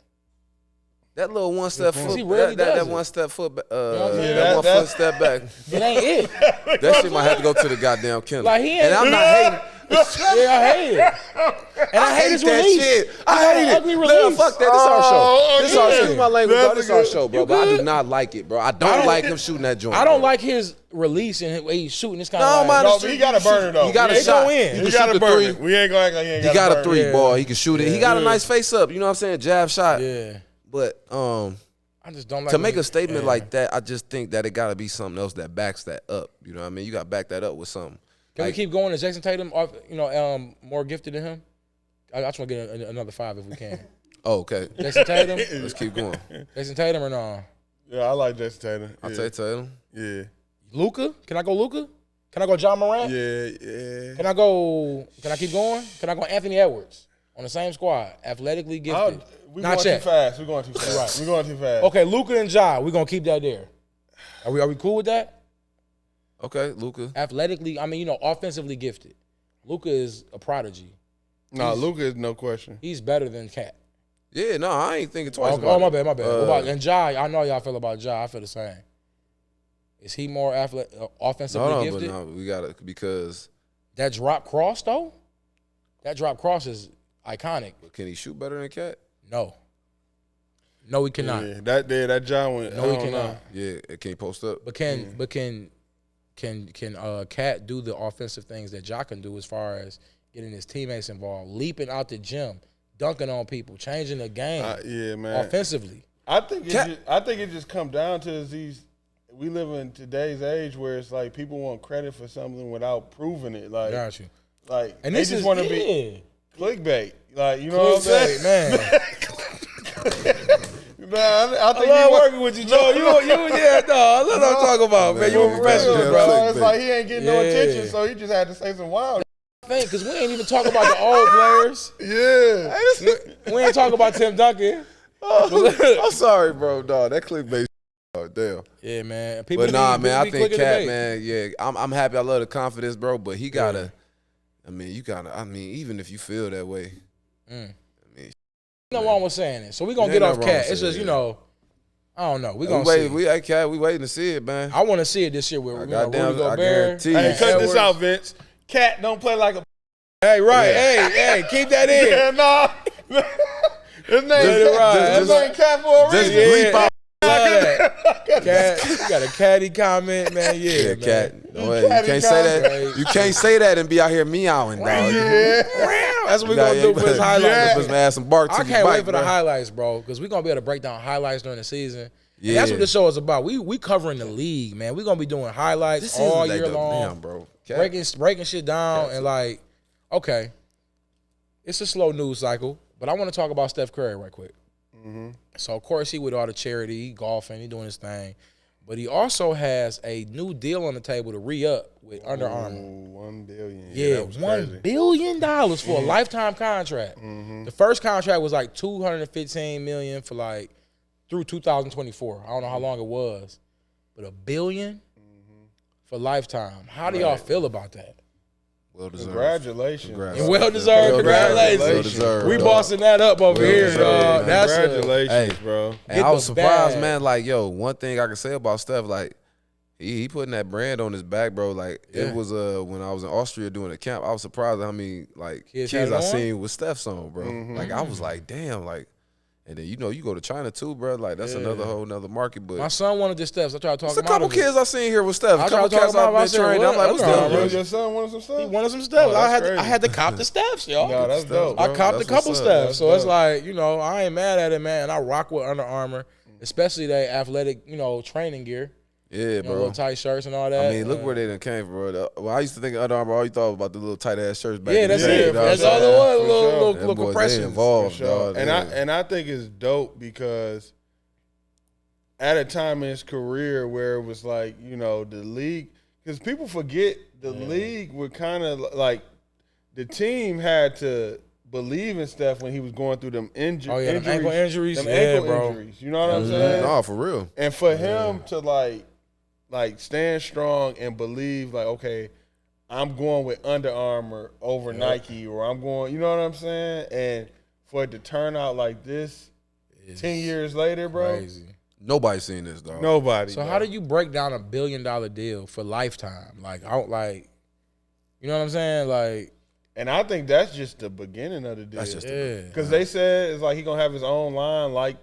B: that little one step
A: He
B: foot.
A: rarely
B: That
A: does it.
B: 1 step foot.
A: what I'm saying?
B: That 1
C: That-
B: foot step back.
A: It ain't it.
B: That shit might have to go to the goddamn kennel.
A: Like, he ain't-
B: and I'm not hating.
A: Yeah, I hate it. And I hate his
B: that
A: release.
B: shit.
A: He
B: I
A: got
B: hate
A: an
B: it.
A: ugly
B: No,
A: release.
B: fuck that. This our show. This our
C: yeah.
B: excuse my language, bro.
C: That's
B: This
C: a
B: our
C: good-
B: show, bro.
A: you
B: But I do
A: good?
B: not like it, bro. I don't like him shooting that joint.
A: I don't
B: bro.
A: like his release and the way he's shooting. It's kind
B: No,
A: of
B: man,
A: like,
C: No, but he got a burner though.
B: He got a
A: They
B: shot.
A: go in.
B: He
C: He
B: can
C: got
B: shoot
C: a
B: the
C: burner.
B: 3.
C: We ain't gonna act like he ain't
B: He got a
C: burner.
B: 3,
A: Yeah.
B: boy. He can shoot it. He got a nice face up. You know what I'm saying? Jab shot.
A: yeah.
B: But
A: I just don't like
B: to
A: when
B: make
A: he-
B: a statement
A: yeah.
B: like that, I just think that it got to be something else that backs that up. You know what I mean? You got to back that up with something.
A: Can
B: Like,
A: we keep going? Is Jason Tatum, more gifted than him? I just want to get another 5 if we can.
B: oh, okay.
A: Jason Tatum,
B: Let's keep going.
A: Jason Tatum or no?
C: Yeah, I like Jason Tatum.
B: I'll
C: Yeah.
B: take Tatum.
C: Yeah.
A: Luka? Can I go Luka? Can I go John Morant?
C: Yeah.
A: Can I keep going? Can I go Anthony Edwards? on the same squad, athletically gifted.
C: We
A: Not
C: going
A: yet.
C: too fast. We're going too fast.
A: Right.
C: We're going too fast.
A: Okay, Luka and Ja, we're gonna keep that there. Are we cool with that?
B: Okay, Luka.
A: Athletically, I mean, offensively gifted. Luka is a prodigy.
C: No, Luka is no question.
A: He's better than Cat.
B: Yeah, no, I ain't thinking twice about
A: Oh,
B: it.
A: my bad. What about and Ja? I know y'all feel about Ja. I feel the same. Is he more offensively gifted?
B: No, we gotta because
A: That drop cross though, that drop cross is iconic.
B: can he shoot better than Cat?
A: No, he cannot.
C: Yeah, that John went.
A: No, he cannot.
B: Yeah, can he post up?
A: But can Cat do the offensive things that Ja can do as far as getting his teammates involved, leaping out the gym, dunking on people, changing the game?
C: Yeah, man.
A: Offensively,
C: I think it just come down to we live in today's age where it's like people want credit for something without proving it. Like,
A: got you.
C: Like,
A: And
C: they
A: this
C: just
A: is
C: want to be clickbait. Like, you know what I'm
A: Clickbait,
C: saying?
A: man.
C: Man, I think
A: I love
C: he wa-
A: working with you, Joe. Yeah, no, that's what I'm talking about, man. You a
B: Man,
A: professional,
B: yeah,
A: bro.
C: bro. It's like he ain't getting no
A: Yeah.
C: attention, so he just had to say some wild.
A: Because we ain't even talking about the old players.
C: Yeah.
A: We ain't talking about Tim Duncan.
B: I'm sorry, bro, dog. That clickbait. Oh, damn.
A: Yeah, man.
B: But nah, man, I
A: be
B: think
A: quick in the
B: Cat,
A: bait.
B: man, yeah, I'm happy. I love the confidence, bro. But he gotta. I mean, even if you feel that way,
A: You know why I'm saying it. So we gonna
B: There
A: get
B: ain't
A: off
B: nothing wrong
A: Cat.
B: with
A: It's just,
B: saying
A: I don't know. We
B: we
A: gonna
B: wait.
A: see.
B: Cat, we waiting to see it, man.
A: I want to see it this year with Rudy
B: Goddamn, I
A: Gobert.
B: guarantee you.
C: Hey, cut this
A: Edwards.
C: out, Vince. Cat don't play like a.
A: Hey, right.
B: Yeah.
A: Hey, keep that in.
C: Yeah, nah. His name,
A: it right.
C: his name Cat for a
B: Just
C: reason.
B: bleep out.
A: Love that. Cat, you got a catty comment, man. Yeah,
B: Yeah,
A: man.
B: Cat. No way.
C: Catty
B: You can't say that.
A: comment.
B: You can't say that and be out here meowing, dog.
C: Yeah.
A: That's what we gonna do for his highlights.
B: Just add some bark to
A: I
B: your
A: can't
B: bite,
A: wait for the
B: bro.
A: highlights, bro, because we're gonna be able to break down highlights during the season.
B: Yeah.
A: And that's what the show is about. We covering the league, man. We're gonna be doing highlights
B: This
A: all
B: is like
A: year
B: the-
A: long,
B: damn, bro. Cat.
A: breaking shit down, and like, okay, it's a slow news cycle, but I want to talk about Steph Curry right quick. So of course he with all the charity, he golfing, he doing his thing, but he also has a new deal on the table to re-up with Under Armour.
C: $1 billion.
A: Yeah,
C: that was
A: $1
C: crazy.
A: billion for a lifetime contract. The first contract was like $215 million for like through 2024. I don't know how long it was, but $1 billion for lifetime. How do y'all feel about that?
B: Well deserved.
C: Congratulations.
B: Congrats.
A: And well deserved. Congratulations.
B: Well deserved,
A: We
B: dog.
A: bossing that up over here,
B: deserved,
A: dog.
B: man.
A: That's
C: Congratulations,
B: Hey.
C: bro.
B: And
A: Get
B: I was
A: the
B: surprised,
A: bag.
B: man. Like, yo, one thing I can say about Steph, like, he putting that brand on his back, bro. Like,
A: Yeah.
B: it was when I was in Austria doing a camp, I was surprised at how many like
A: Kids
B: kids
A: had
B: I
A: it on?
B: seen with Steph's on, bro. Like, I was like, damn, like, and then you go to China too, bro. Like, that's another whole nother market. But
A: My son wanted the steps. I tried to talk
B: there's a
A: him out
B: couple
A: of it.
B: kids I seen here with Steph.
A: I
B: A couple
A: tried to talk
B: cats
A: him out
B: I've
A: of it. I
B: been
A: said,
B: trained. I'm like, what's
A: Under
B: up,
A: Armour.
B: bro?
C: Your son wanted some stuff?
A: He wanted some steps.
C: Oh, that's
A: I had to cop the steps, yo.
C: No, that's dope.
A: I
B: bro.
A: copped a
B: That's
A: couple
B: what's up.
A: steps.
C: That's
A: So it's
C: dope.
A: like, I ain't mad at it, man. I rock with Under Armour, especially that athletic, training gear.
B: Yeah, bro.
A: Little tight shirts and all that.
B: I mean, look where they done came from, bro. Well, I used to think of Under Armour, all you thought about the little tight ass shirts back
A: Yeah,
B: in the
A: that's
B: day.
A: it.
B: you know what
A: That's
B: I'm
A: all
B: saying?
A: it was.
C: For sure.
A: Little
B: Them boys, they
A: compressions.
B: involved,
C: For sure.
B: dog.
C: And
B: yeah.
C: I think it's dope because at a time in his career where it was like, the league, because people forget the league would kind of like the team had to believe in Steph when he was going through them injuries.
A: Oh, yeah, them ankle injuries?
C: Them
A: Yeah,
C: ankle
A: bro.
C: injuries. You know what I'm saying?
B: No, for real.
C: And for him to like stand strong and believe like, okay, I'm going with Under Armour over Nike, or I'm going, you know what I'm saying? And for it to turn out like this 10 years later, bro.
A: Crazy.
B: Nobody's seen this, dog.
C: Nobody.
A: So
C: bro.
A: how do you break down $1 billion deal for lifetime? Like, I don't like, you know what I'm saying? Like,
C: And I think that's just the beginning of the deal.
B: That's just
A: yeah.
C: Because they said it's like he gonna have his own line, like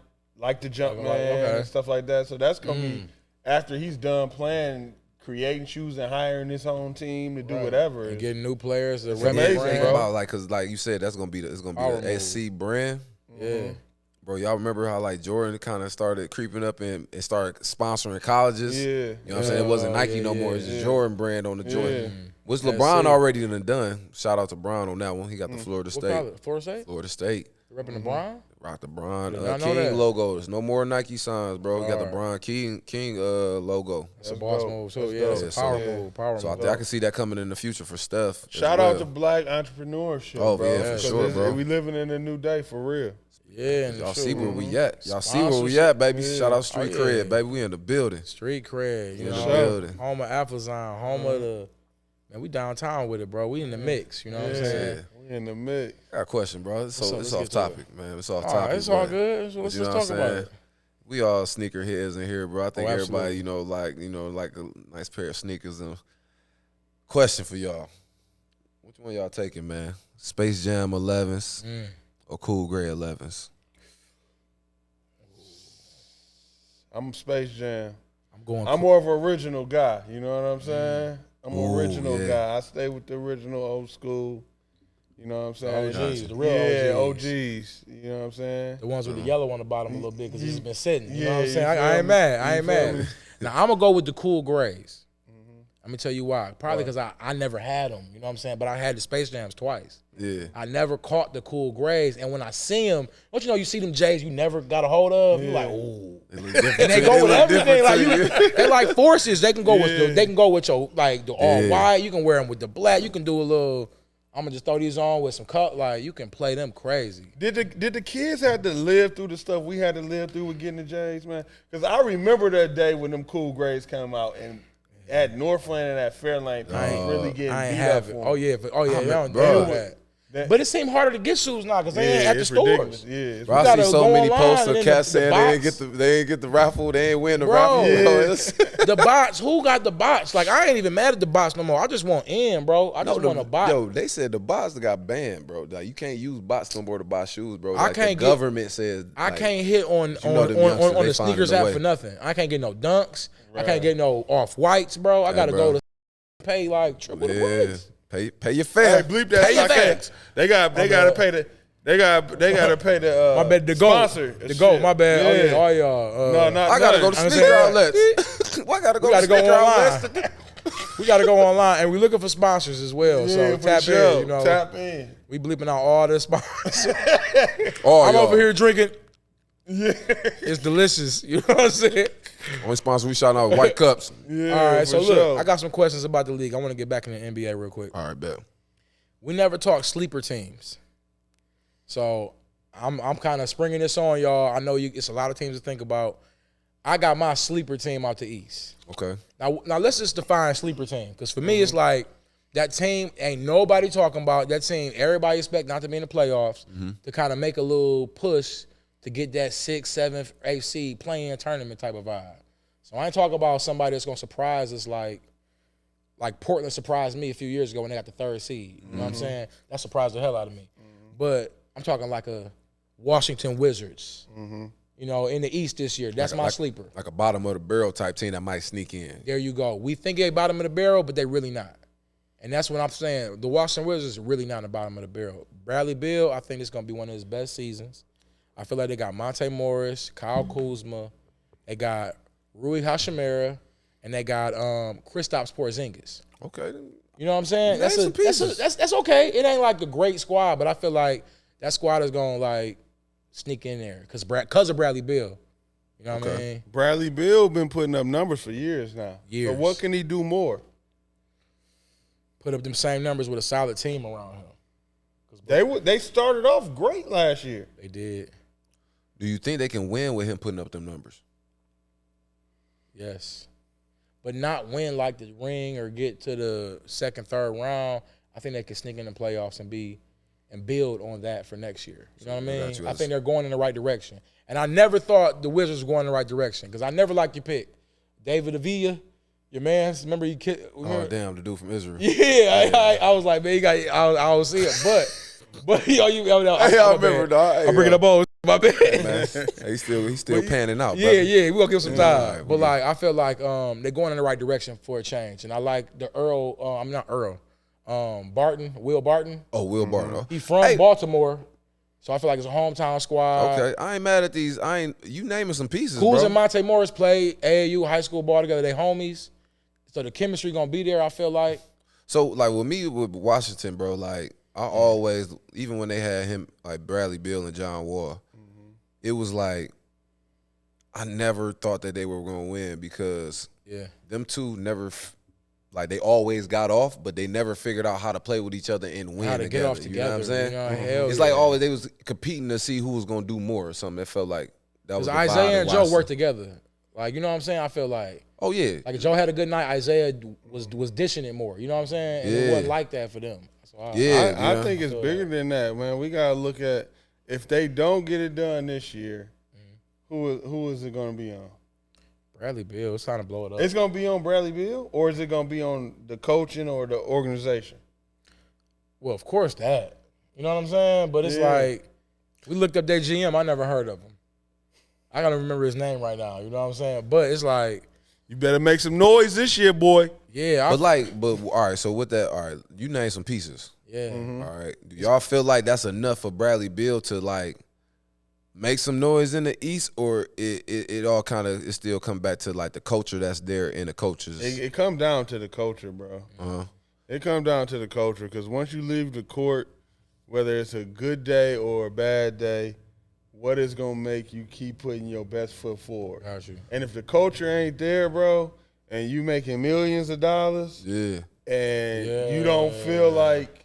C: the Jumpman
A: okay.
C: and stuff like that. So that's gonna be after he's done playing, creating shoes and hiring his own team to do whatever.
A: And getting new players to
C: It's
A: rep the
C: amazing,
A: brand.
B: Think
C: bro.
B: about cause like you said, it's gonna be
A: Power
B: the
A: move.
B: SC brand.
A: Yeah.
B: Bro, y'all remember how like Jordan kind of started creeping up and started sponsoring colleges?
C: Yeah.
B: You know what I'm saying? It wasn't Nike no more. It's just Jordan brand on the Jordan. Which LeBron
A: SC.
B: already done. Shout out to Brown on that one. He got the Florida
A: What
B: State.
A: college? Florida State?
B: Florida State.
A: Repping the Bron?
B: Rock the Bron
A: Did not know
B: King
A: that.
B: logo. There's no more Nike signs, bro. You got the
A: Alright.
B: Bron King logo.
A: That's a boss
C: dope.
A: move too.
C: That's
A: Yeah,
C: dope.
A: that's a power move. Power
B: So I
A: move.
B: think I can see that coming in the future for Steph.
C: Shout
B: as
C: out
B: well.
C: to black entrepreneurship,
B: Oh,
C: bro.
B: yeah, for
C: Because
B: sure, bro.
C: We living in a new day for real.
A: Yeah, and
B: Y'all
A: shoot,
B: see where we at. Y'all see where we at, baby. Shout out Street
A: Oh, yeah.
B: Cred, baby. We in the building.
A: street cred. You
B: In the
A: know,
B: building.
A: home of Athlazon, home of the. Man, we downtown with it, bro. We in the mix. You know what I'm saying?
C: We in the mix.
B: I got a question, bro. It's
A: Let's
B: off
A: get to
B: topic, man. It's off
A: All right,
B: topic.
A: it's all
B: but-
A: good. So
B: but
A: let's
B: you know
A: just
B: what
A: talk
B: I'm
A: about
B: saying?
A: it.
B: We all sneaker heads in here, bro. I think everybody,
A: absolutely.
B: like a nice pair of sneakers. And question for y'all: which one y'all taking, man? Space Jam 11s or Cool Gray 11s?
C: I'm Space Jam.
A: Going.
C: I'm more of an original guy. You know what I'm saying? I'm an
B: Ooh,
C: original
B: yeah.
C: guy. I stay with the original old school. You know what I'm saying?
A: OGs, the real OGs.
C: OGs. You know what I'm saying?
A: The ones with the yellow on the bottom a little bit because it's been sitting. You know
C: Yeah,
A: what I'm saying?
C: you
A: I
C: feel
A: ain't
C: me?
A: mad. I
C: You
A: ain't
C: feel
A: mad.
C: me?
A: Now I'm gonna go with the cool grays. Let me tell you why. Probably because I never had them. You know what I'm saying? But I had the Space Jams twice.
B: Yeah.
A: I never caught the cool grays, and when I see them, don't you know you see them J's you never got a hold of? You're like, ooh.
B: They look different
A: And they
B: to-
A: go with
B: look
A: everything. Like
B: different to
A: they like forces. They can go with they can go with your like the all
B: Yeah.
A: white. You can wear them with the black. You can do a little. I'm gonna just throw these on with some cut. Like you can play them crazy.
C: Did the kids have to live through the stuff we had to live through with getting the J's, man? Because I remember that day when them cool grades came out and at Northland and at Fairlane, I ain't really getting
A: I ain't
C: beat
A: have
C: up
A: it.
C: for
A: Oh
C: them.
A: yeah, y'all don't
B: bro.
A: do that.
C: That-
A: But it seemed harder to get shoes now because they ain't at the
C: it's
A: stores.
C: ridiculous. Yeah, it's
B: Bro, I
A: gotta
B: see so
A: go
B: many
A: online
B: posts
A: and
B: of
A: then
B: cats
A: the
B: saying
A: box.
B: they ain't get the raffle, they ain't win the
A: Bro,
B: raffle.
A: yeah.
B: Bro, it's-
A: The bots, who got the bots? Like I ain't even mad at the bots no more. I just want in, bro. I just want a bot.
B: Yo, they said the bots got banned, bro. Like you can't use bots no more to buy shoes, bro.
A: I
B: Like,
A: can't
B: the
A: get-
B: government says
A: I
B: like,
A: can't hit on
B: you know them youngsters,
A: on
B: they
A: the
B: finding
A: sneakers
B: a
A: app
B: way.
A: for nothing. I can't get no dunks. I
C: Right.
A: can't get no off whites, bro. I gotta
B: bro.
A: go to pay like triple the
B: Yeah.
A: price.
B: Pay your
C: Hey,
B: fare.
C: bleep that.
A: Pay your
C: I can't.
A: facts.
C: They gotta pay the. They gotta pay the.
A: My bad, the goat.
C: sponsor.
A: The goat, my bad. Oh yeah, all y'all.
C: No, not.
B: I gotta go to
A: I'm
B: sneaker
A: saying-
B: outlets. Why gotta go
A: We
B: to
A: gotta go
B: sneaker outlets?
A: online. We gotta go online, and we're looking for sponsors as well.
C: Yeah,
A: so
C: for
A: tap
C: sure.
A: in. You know,
C: Tap in.
A: we bleeping out all the sponsors.
B: Oh,
A: I'm
B: y'all.
A: over here drinking.
C: Yeah.
A: It's delicious. You know what I'm saying?
B: Only sponsor we shouting out white cups.
C: Yeah.
A: All right,
C: for
A: so look,
C: sure.
A: I got some questions about the league. I want to get back in the NBA real quick.
B: All right, bet.
A: We never talk sleeper teams, so I'm kind of springing this on y'all. I know it's a lot of teams to think about. I got my sleeper team out the East.
B: Okay.
A: Now let's just define sleeper team, because for me it's like that team ain't nobody talking about. That team everybody expect not to be in the playoffs to kind of make a little push to get that 6th, 7th, 8th seed playing tournament type of vibe. So I ain't talking about somebody that's gonna surprise us like Portland surprised me a few years ago when they got the 3rd seed. You know what I'm saying? That surprised the hell out of me. But I'm talking like a Washington Wizards. You know, in the East this year. That's my sleeper.
B: Like a bottom of the barrel type team that might sneak in.
A: There you go. We think they bottom of the barrel, but they really not. And that's what I'm saying. The Washington Wizards are really not in the bottom of the barrel. Bradley Beal, I think it's going to be one of his best seasons. I feel like they got Monte Morris, Kyle Kuzma, they got Rui Hashimura, and they got Kristaps Porzingis.
B: Okay.
A: You know what I'm saying?
B: Name some pieces.
A: That's okay. It ain't like a great squad, but I feel like that squad is going to like sneak in there because of Bradley Beal. You know what I mean?
C: Bradley Beal been putting up numbers for years now.
A: Years.
C: So what can he do more?
A: Put up them same numbers with a solid team around him.
C: They started off great last year.
A: They did.
B: Do you think they can win with him putting up them numbers?
A: Yes. But not win like the ring or get to the 2nd, 3rd round. I think they can sneak in the playoffs and build on that for next year. You know what I mean? I think they're going in the right direction. And I never thought the Wizards were going in the right direction because I never liked your pick. David Avila, your man, remember he kid.
B: Oh, damn, the dude from Israel.
A: Yeah, I was like, man, I don't see it. But yo,
B: I remember, dog.
A: I'm bringing up old my bad.
B: Man, he's still panning out,
A: Yeah,
B: brother.
A: yeah, we gonna give some time.
B: right,
A: but like, I feel like they're going in the right direction for a change, and I like the Will Barton.
B: Oh, Will Barton. Oh.
A: He from Baltimore, so I feel like it's a hometown squad.
B: Okay, I ain't mad at these. You naming some pieces,
A: Kuz
B: bro.
A: and Monte Morris played AAU high school ball together. They homies, so the chemistry gonna be there. I feel like.
B: So like with me with Washington, bro, like I always, even when they had him like Bradley Beal and John Wall, it was like I never thought that they were going to win because them two never like they always got off, but they never figured out how to play with each other and win
A: How to
B: together.
A: get off together.
B: You know what I'm saying?
A: Hell
B: it's
A: yeah.
B: like always they was competing to see who was going to do more or something. It felt like that was the vibe
A: Isaiah and
B: to
A: Joe
B: watch.
A: worked together. Like, you know what I'm saying? I feel like.
B: Oh, yeah.
A: Like, if Joe had a good night, Isaiah was dishing it more. You know what I'm saying? And it wasn't like that for them. So
C: I think it's bigger than that, man. We got to look at, if they don't get it done this year, who is it going to be on?
A: Bradley Beal. It's time to blow it up.
C: It's going to be on Bradley Beal, or is it going to be on the coaching or the organization?
A: Well, of course that. You know what I'm saying? But it's like, we looked up their GM. I never heard of him. I got to remember his name right now. You know what I'm saying? But it's like.
C: You better make some noise this year, boy.
B: Yeah. But all right, so with that, all right, you name some pieces.
A: Yeah.
B: All right. Do y'all feel like that's enough for Bradley Beal to, like, make some noise in the East, or it all kind of it still come back to like the culture that's there in the coaches?
C: It comes down to the culture, bro. It comes down to the culture because once you leave the court, whether it's a good day or a bad day, what is gonna make you keep putting your best foot forward?
A: Got you.
C: And if the culture ain't there, bro, and you making millions of dollars, and you don't feel like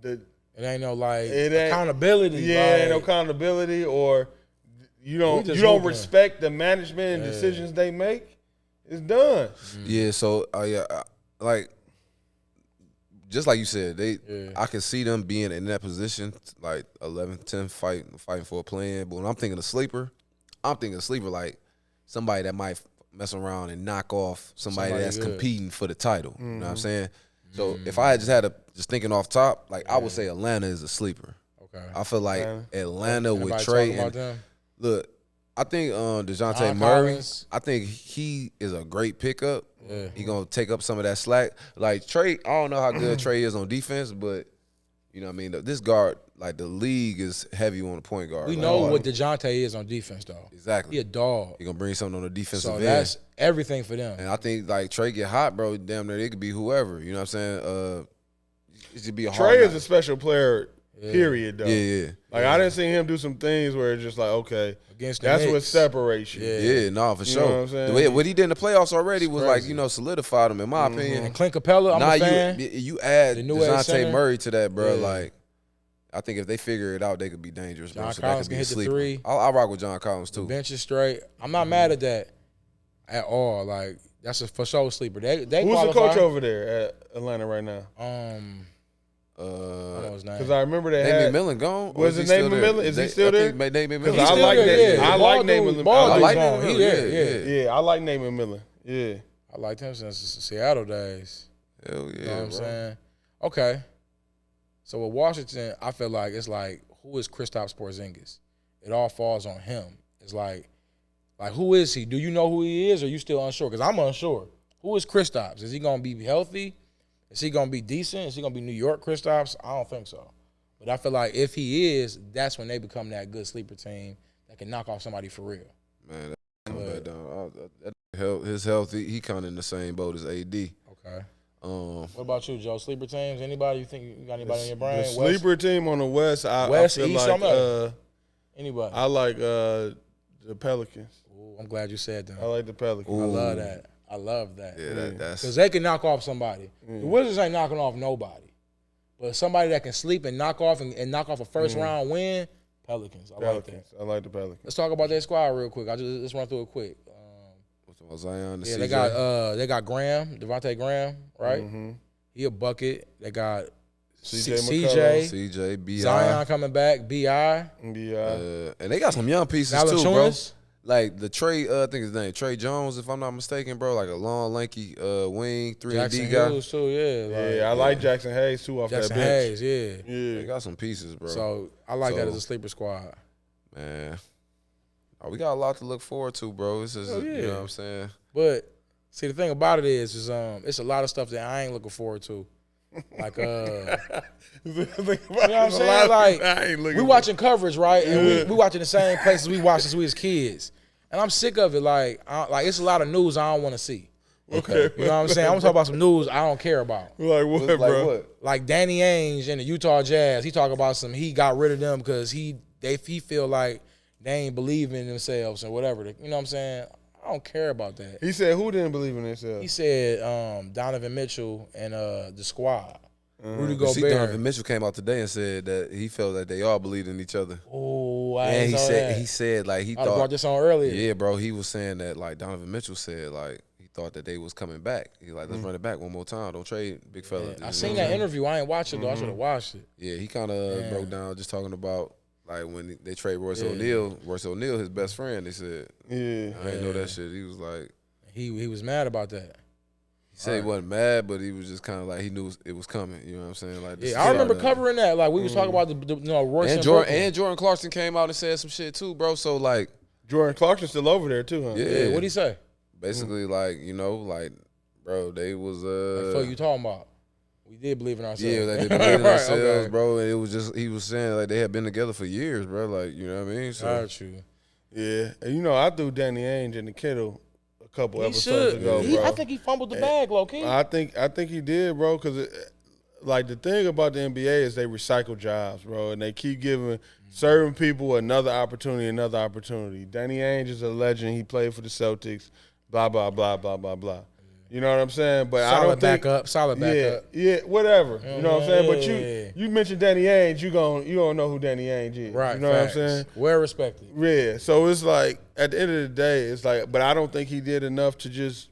A: it ain't no like accountability.
C: Ain't no accountability, or you don't respect the management and decisions they make. It's done.
B: Yeah. So like just like you said, I can see them being in that position, like 11-10 fighting for a play-in. But when I'm thinking of sleeper like somebody that might mess around and knock off somebody that's good, competing for the title. You know what I'm saying? So if I just thinking off top, like I would say Atlanta is a sleeper.
A: Okay.
B: I feel like Atlanta with
A: Anybody
B: Trey
A: about
B: and
A: them?
B: Look, I think DeJounte Murray, I think he is a great pickup. Yeah. He gonna take up some of that slack. Like Trey, I don't know how good Trey is on defense, but you know what I mean, this guard, like the league is heavy on the point guard.
A: We know what DeJounte is on defense though.
B: Exactly.
A: He a dog.
B: He gonna bring something on the defensive end.
A: So that's everything for them.
B: And I think like Trey get hot, bro, damn near it could be whoever. You know what I'm saying? It should be a hard
C: Trey is
B: night.
C: a special player. Period, though.
B: Yeah.
C: Like I didn't see him do some things where it's just like, okay,
A: against
C: that's what separates you.
B: Yeah, no, for sure.
C: Know what I'm saying?
B: What he did in the playoffs already was like, solidified him in my opinion.
A: And Clint Capella, I'm a fan.
B: You add DeJounte Murray to that, bro. Yeah. Like, I think if they figure it out, they could be dangerous, bro.
A: John
B: So
A: Collins
B: that could be
A: can
B: a
A: hit the three.
B: I rock with John Collins too.
A: The bench is straight. I'm not mad at that at all. Like that's a for sure sleeper. They
C: Who's
A: qualify.
C: the coach over there at Atlanta right now?
A: I know his name.
C: Because I remember they
B: Nate
C: had
B: McMillan gone.
C: Was it Nate McMillan? Is he still there?
B: Nate McMillan.
C: I like that.
A: Yeah.
C: I like Nate McMillan.
A: I like Nate McMillan.
C: Yeah, I like Nate McMillan. Yeah,
A: I liked him since the Seattle days.
B: Hell yeah,
A: you know what I'm saying? Okay. So with Washington, I feel like it's like, who is Kristaps Porzingis? It all falls on him. It's like who is he? Do you know who he is, or are you still unsure? Because I'm unsure. Who is Kristaps? Is he gonna be healthy? Is he gonna be decent? Is he gonna be New York Kristaps? I don't think so. But I feel like if he is, that's when they become that good sleeper team that can knock off somebody for real.
B: Man, come back down. His health, he kind of in the same boat as AD.
A: Okay. What about you, Joe? Sleeper teams? Anybody you think you got anybody in your brain?
C: The sleeper team on the West, I feel
A: East,
C: like
A: anybody.
C: I like the Pelicans.
A: Ooh, I'm glad you said that.
C: I like the Pelicans.
A: Ooh. I love that. I love that.
B: Yeah, that's
A: because they can knock off somebody. The Wizards ain't knocking off nobody, but somebody that can sleep and knock off and knock off a first round win. Pelicans. I like that.
C: I like the Pelicans.
A: Let's talk about their squad real quick. Let's run through it quick.
B: Zion,
A: they got Graham, Devontae Graham, right? Mm-hmm. He a bucket. They got
B: CJ, B.I.
A: Zion coming back, B.I.
B: And they got some young pieces too, bro. Like the Trey, I think his name Trey Jones, if I'm not mistaken, bro. Like a long, lanky wing, 3-and-D guy.
A: Hughes too, yeah.
C: I like Jackson Hayes too off
A: Jackson
C: that bench.
A: Hayes,
B: yeah. They got some pieces, bro.
A: So I like that as a sleeper squad.
B: Man, we got a lot to look forward to, bro. This is, you know what I'm saying.
A: But see, the thing about it is it's a lot of stuff that I ain't looking forward to. Like, you know what I'm saying? Like, we watching coverage, right? And we watching the same places we watched since we was kids. And I'm sick of it. Like it's a lot of news I don't want to see.
C: Okay.
A: You know what I'm saying? I'm talking about some news I don't care about.
C: Like what, bro?
B: What?
A: Like Danny Ainge and the Utah Jazz. He talk about he got rid of them because he feel like they ain't believing in themselves and whatever. You know what I'm saying? I don't care about that.
C: He said who didn't believe in themselves?
A: He said Donovan Mitchell and the squad. Rudy
B: You see,
A: Gobert.
B: Donovan Mitchell came out today and said that he felt that they all believed in each other.
A: Oh,
B: And he said like he
A: I brought
B: thought
A: this on earlier.
B: Yeah, bro. He was saying that like Donovan Mitchell said like he thought that they was coming back. He like let's run it back one more time. Don't trade big fella.
A: I seen that interview. I ain't watched it though. I should have watched it.
B: Yeah, he kind of broke down just talking about like when they trade Royce O'Neal. Royce O'Neal, his best friend. They said, I didn't know that shit. He was like,
A: he was mad about that.
B: he said he wasn't mad, but he was just kind of like he knew it was coming. You know what I'm saying? Like
A: I remember covering that. Like we was talking about the Royce
B: and Jordan Clarkson came out and said some shit too, bro. So like
C: Jordan Clarkson's still over there too, huh?
A: Yeah, what'd he say?
B: Basically, like like bro, they was
A: What the fuck you talking about? We did believe in ourselves.
B: Yeah, like they believed in ourselves,
A: okay.
B: bro. And it was just he was saying like they had been together for years, bro. Like you know what I mean? So
A: true.
C: Yeah, and I threw Danny Ainge in the Kittle a couple episodes ago, bro.
A: I think he fumbled the bag, low key.
C: I think he did, bro. Because like the thing about the NBA is they recycle jobs, bro, and they keep giving certain people another opportunity. Danny Ainge is a legend. He played for the Celtics. Blah blah blah blah blah blah. You know what I'm saying? But I don't think
A: solid backup.
C: Yeah, whatever. You know what I'm saying? But you mentioned Danny Ainge, you gonna know who Danny Ainge is.
A: Right.
C: You know what I'm saying?
A: Well respected.
C: Yeah. So it's like at the end of the day, it's like, but I don't think he did enough to just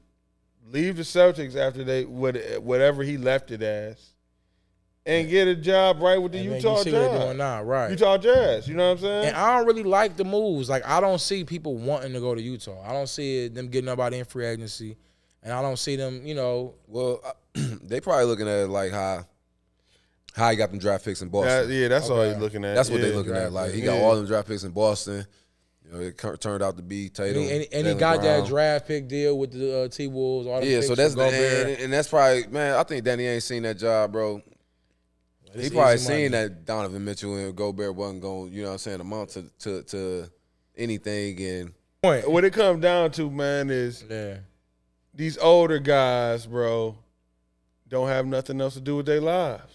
C: leave the Celtics after whatever he left it as, and get a job right with the Utah Jazz.
A: What they're doing now, right?
C: Utah Jazz. You know what I'm saying?
A: And I don't really like the moves. Like I don't see people wanting to go to Utah. I don't see them getting nobody in free agency. And I don't see them,
B: well, they probably looking at it like how he got them draft picks in Boston.
C: That's all he's looking at.
B: That's what they're looking at. Like he got all them draft picks in Boston. It turned out to be Tatum.
A: And he got that draft pick deal with the T-Wolves.
B: So that's and that's probably, man, I think Danny ain't seen that job, bro. He probably seen that Donovan Mitchell and Gobert wasn't going, you know what I'm saying, amount to anything. And
C: what it comes down to, man, is these older guys, bro, don't have nothing else to do with their lives.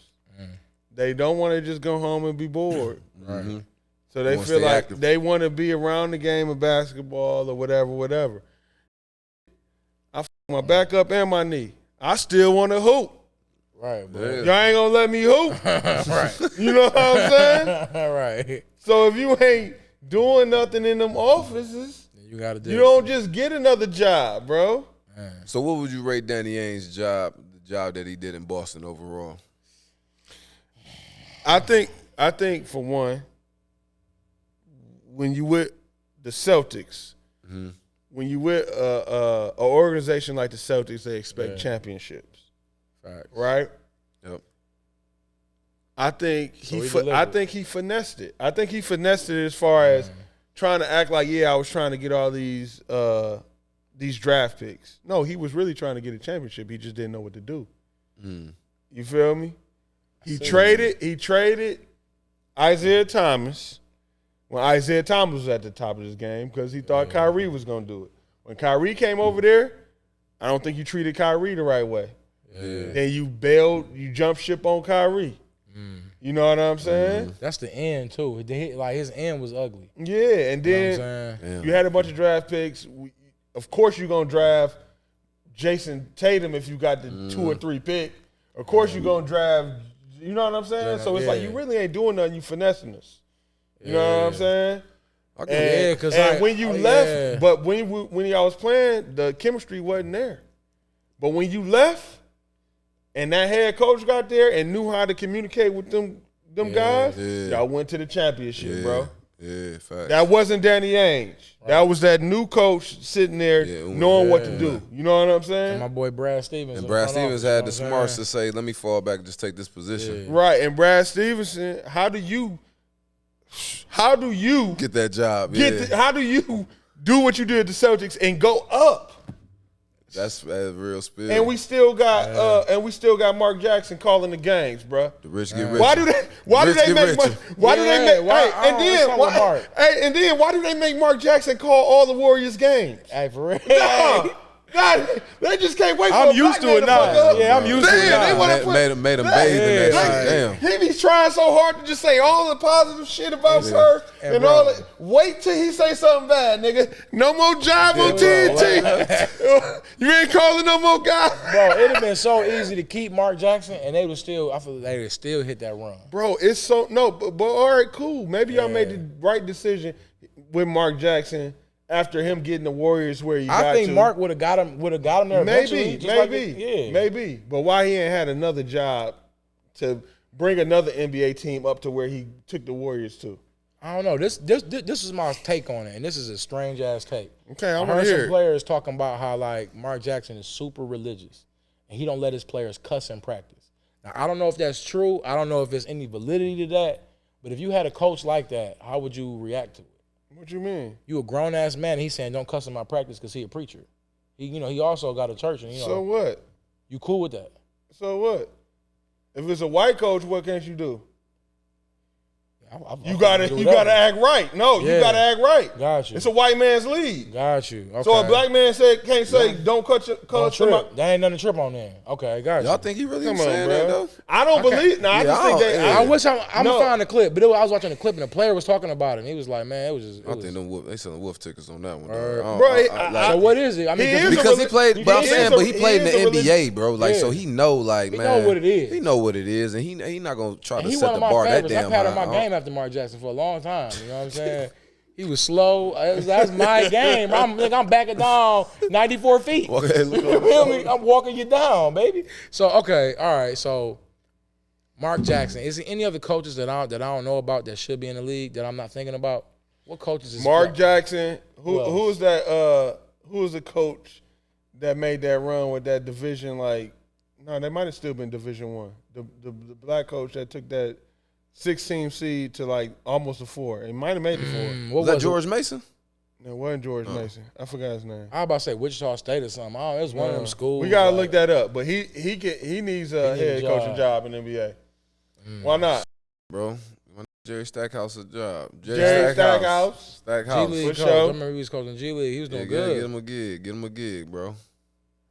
C: They don't want to just go home and be bored.
B: Right.
C: So they feel like they want to be around the game of basketball or whatever. I f*** my back up and my knee. I still want to hoop.
A: Right, bro.
C: Y'all ain't going to let me hoop.
A: Right.
C: You know what I'm saying?
A: Right.
C: So if you ain't doing nothing in them offices,
A: you
C: don't just get another job, bro.
B: So what would you rate Danny Ainge's job, the job that he did in Boston overall?
C: I think for one, when you with the Celtics, when you with an organization like the Celtics, they expect championships.
A: Facts.
C: Right?
B: Yep.
C: I think he finessed it. I think he finessed it as far as trying to act like, I was trying to get all these draft picks. No, he was really trying to get a championship. He just didn't know what to do. You feel me? He traded Isaiah Thomas when Isaiah Thomas was at the top of his game because he thought Kyrie was going to do it. When Kyrie came over there, I don't think you treated Kyrie the right way. Then you jump ship on Kyrie. You know what I'm saying?
A: That's the end too. Like his end was ugly.
C: Yeah, and then you had a bunch of draft picks. Of course, you're gonna draft Jason Tatum if you got the 2 or 3 pick. Of course, you're gonna draft. You know what I'm saying? So it's like you really ain't doing nothing. You finessing us. You know what I'm saying?
B: Okay.
C: When you left, but when y'all was playing, the chemistry wasn't there. But when you left, and that head coach got there and knew how to communicate with them guys, y'all went to the championship, bro.
B: Yeah, facts.
C: That wasn't Danny Ainge. Right. That was that new coach sitting there knowing what to do. You know what I'm saying?
A: And my boy Brad Stevens.
B: And Brad Stevens had the smarts to say, let me fall back and just take this position.
C: Yeah. Right. And Brad Stevenson, how do you
B: get that job?
C: How do you do what you did at the Celtics and go up?
B: That's a real spill.
C: And we still got Mark Jackson calling the games, bro.
B: The rich get rich.
C: Why do they make money? Why do they make? And then why do they make Mark Jackson call all the Warriors games?
A: Hey, for real.
C: Nah. God, they just can't wait for
A: I'm
C: a
A: used
C: black
A: to
C: man
A: it
C: to
A: now.
C: fuck up.
A: Yeah, I'm used to it
C: Damn,
A: now.
C: they wanna put-
B: Made him bathe in that shit. Damn.
C: He be trying so hard to just say all the positive shit about her
A: And
C: and
A: bro.
C: all that. Wait till he say something bad, nigga. No more job on TNT. You ain't calling no more guys.
A: Bro, it'd have been so easy to keep Mark Jackson, and they would still. I feel like they would still hit that run.
C: Bro, it's so but all right, cool. Maybe y'all made the right decision with Mark Jackson after him getting the Warriors where he got to.
A: I think Mark would have got him. there eventually.
C: Maybe. But why he ain't had another job to bring another NBA team up to where he took the Warriors to?
A: I don't know. This is my take on it, and this is a strange ass take.
C: Okay, I
A: I
C: want to
A: heard
C: hear
A: some
C: it.
A: players talking about how like Mark Jackson is super religious, and he don't let his players cuss in practice. Now I don't know if that's true. I don't know if there's any validity to that. But if you had a coach like that, how would you react to it?
C: What you mean?
A: You a grown ass man. And he's saying don't cuss in my practice because he a preacher. He also got a church, and
C: So what?
A: you cool with that?
C: So what? If it's a white coach, what can't you do? You gotta act right. No, you gotta act right.
A: Got you.
C: It's a white man's league.
A: Got you. Okay.
C: So a black man can't say don't cut
A: Don't
C: somebody.
A: trip. There ain't nothing to trip on then. Okay, got you.
B: Y'all think he really
C: Come
B: was
C: on,
B: saying that
C: bro.
B: though?
C: I don't believe. No, I just think they.
B: yeah.
A: I wish I'm
C: No.
A: gonna find the clip, but I was watching the clip and the player was talking about it, and he was like, "Man, it was just."
B: I think they selling wolf tickets on that one.
A: So what is it? I mean,
C: He is
B: because
C: a
B: he played, but I'm
C: he
B: saying,
C: is
B: but
C: a-
B: he played in
C: he is
B: the
C: a
B: NBA, bro. Like, so he know, like,
A: He
B: man,
A: know what it is.
B: He know what it is, and he not gonna try to
A: he
B: set
A: one
B: the
A: of my
B: bar that
A: favorites.
B: damn
A: I patted
B: high.
A: my game after Mark Jackson for a long time. You know what I'm saying? He was slow. That's my game. I'm backing down 94 feet.
B: Okay, look
A: You feel me? I'm walking you down, baby. So okay, all right. So Mark Jackson. Is there any other coaches that I don't know about that should be in the league that I'm not thinking about? What coaches is
C: Mark Jackson.
A: Who
C: Who's that? Who's the coach that made that run with that division? Like, no, they might have still been Division One. The black coach that took that 6-team seed to like almost a 4. It might have made the 4.
A: What
B: Was that
A: it?
B: George Mason?
C: No, it wasn't George Mason. I forgot his name.
A: I was about to say Wichita State or something. It was one of them schools.
C: We gotta
A: like-
C: look that up. But he needs a head coaching job in the NBA. Why not?
B: Bro, Jerry Stackhouse a job.
C: Jerry Stackhouse.
B: Stackhouse.
A: G League
C: For
A: coach.
C: sure.
A: I remember he was coaching G League. He was doing good.
B: Get him a gig. Get him a gig, bro.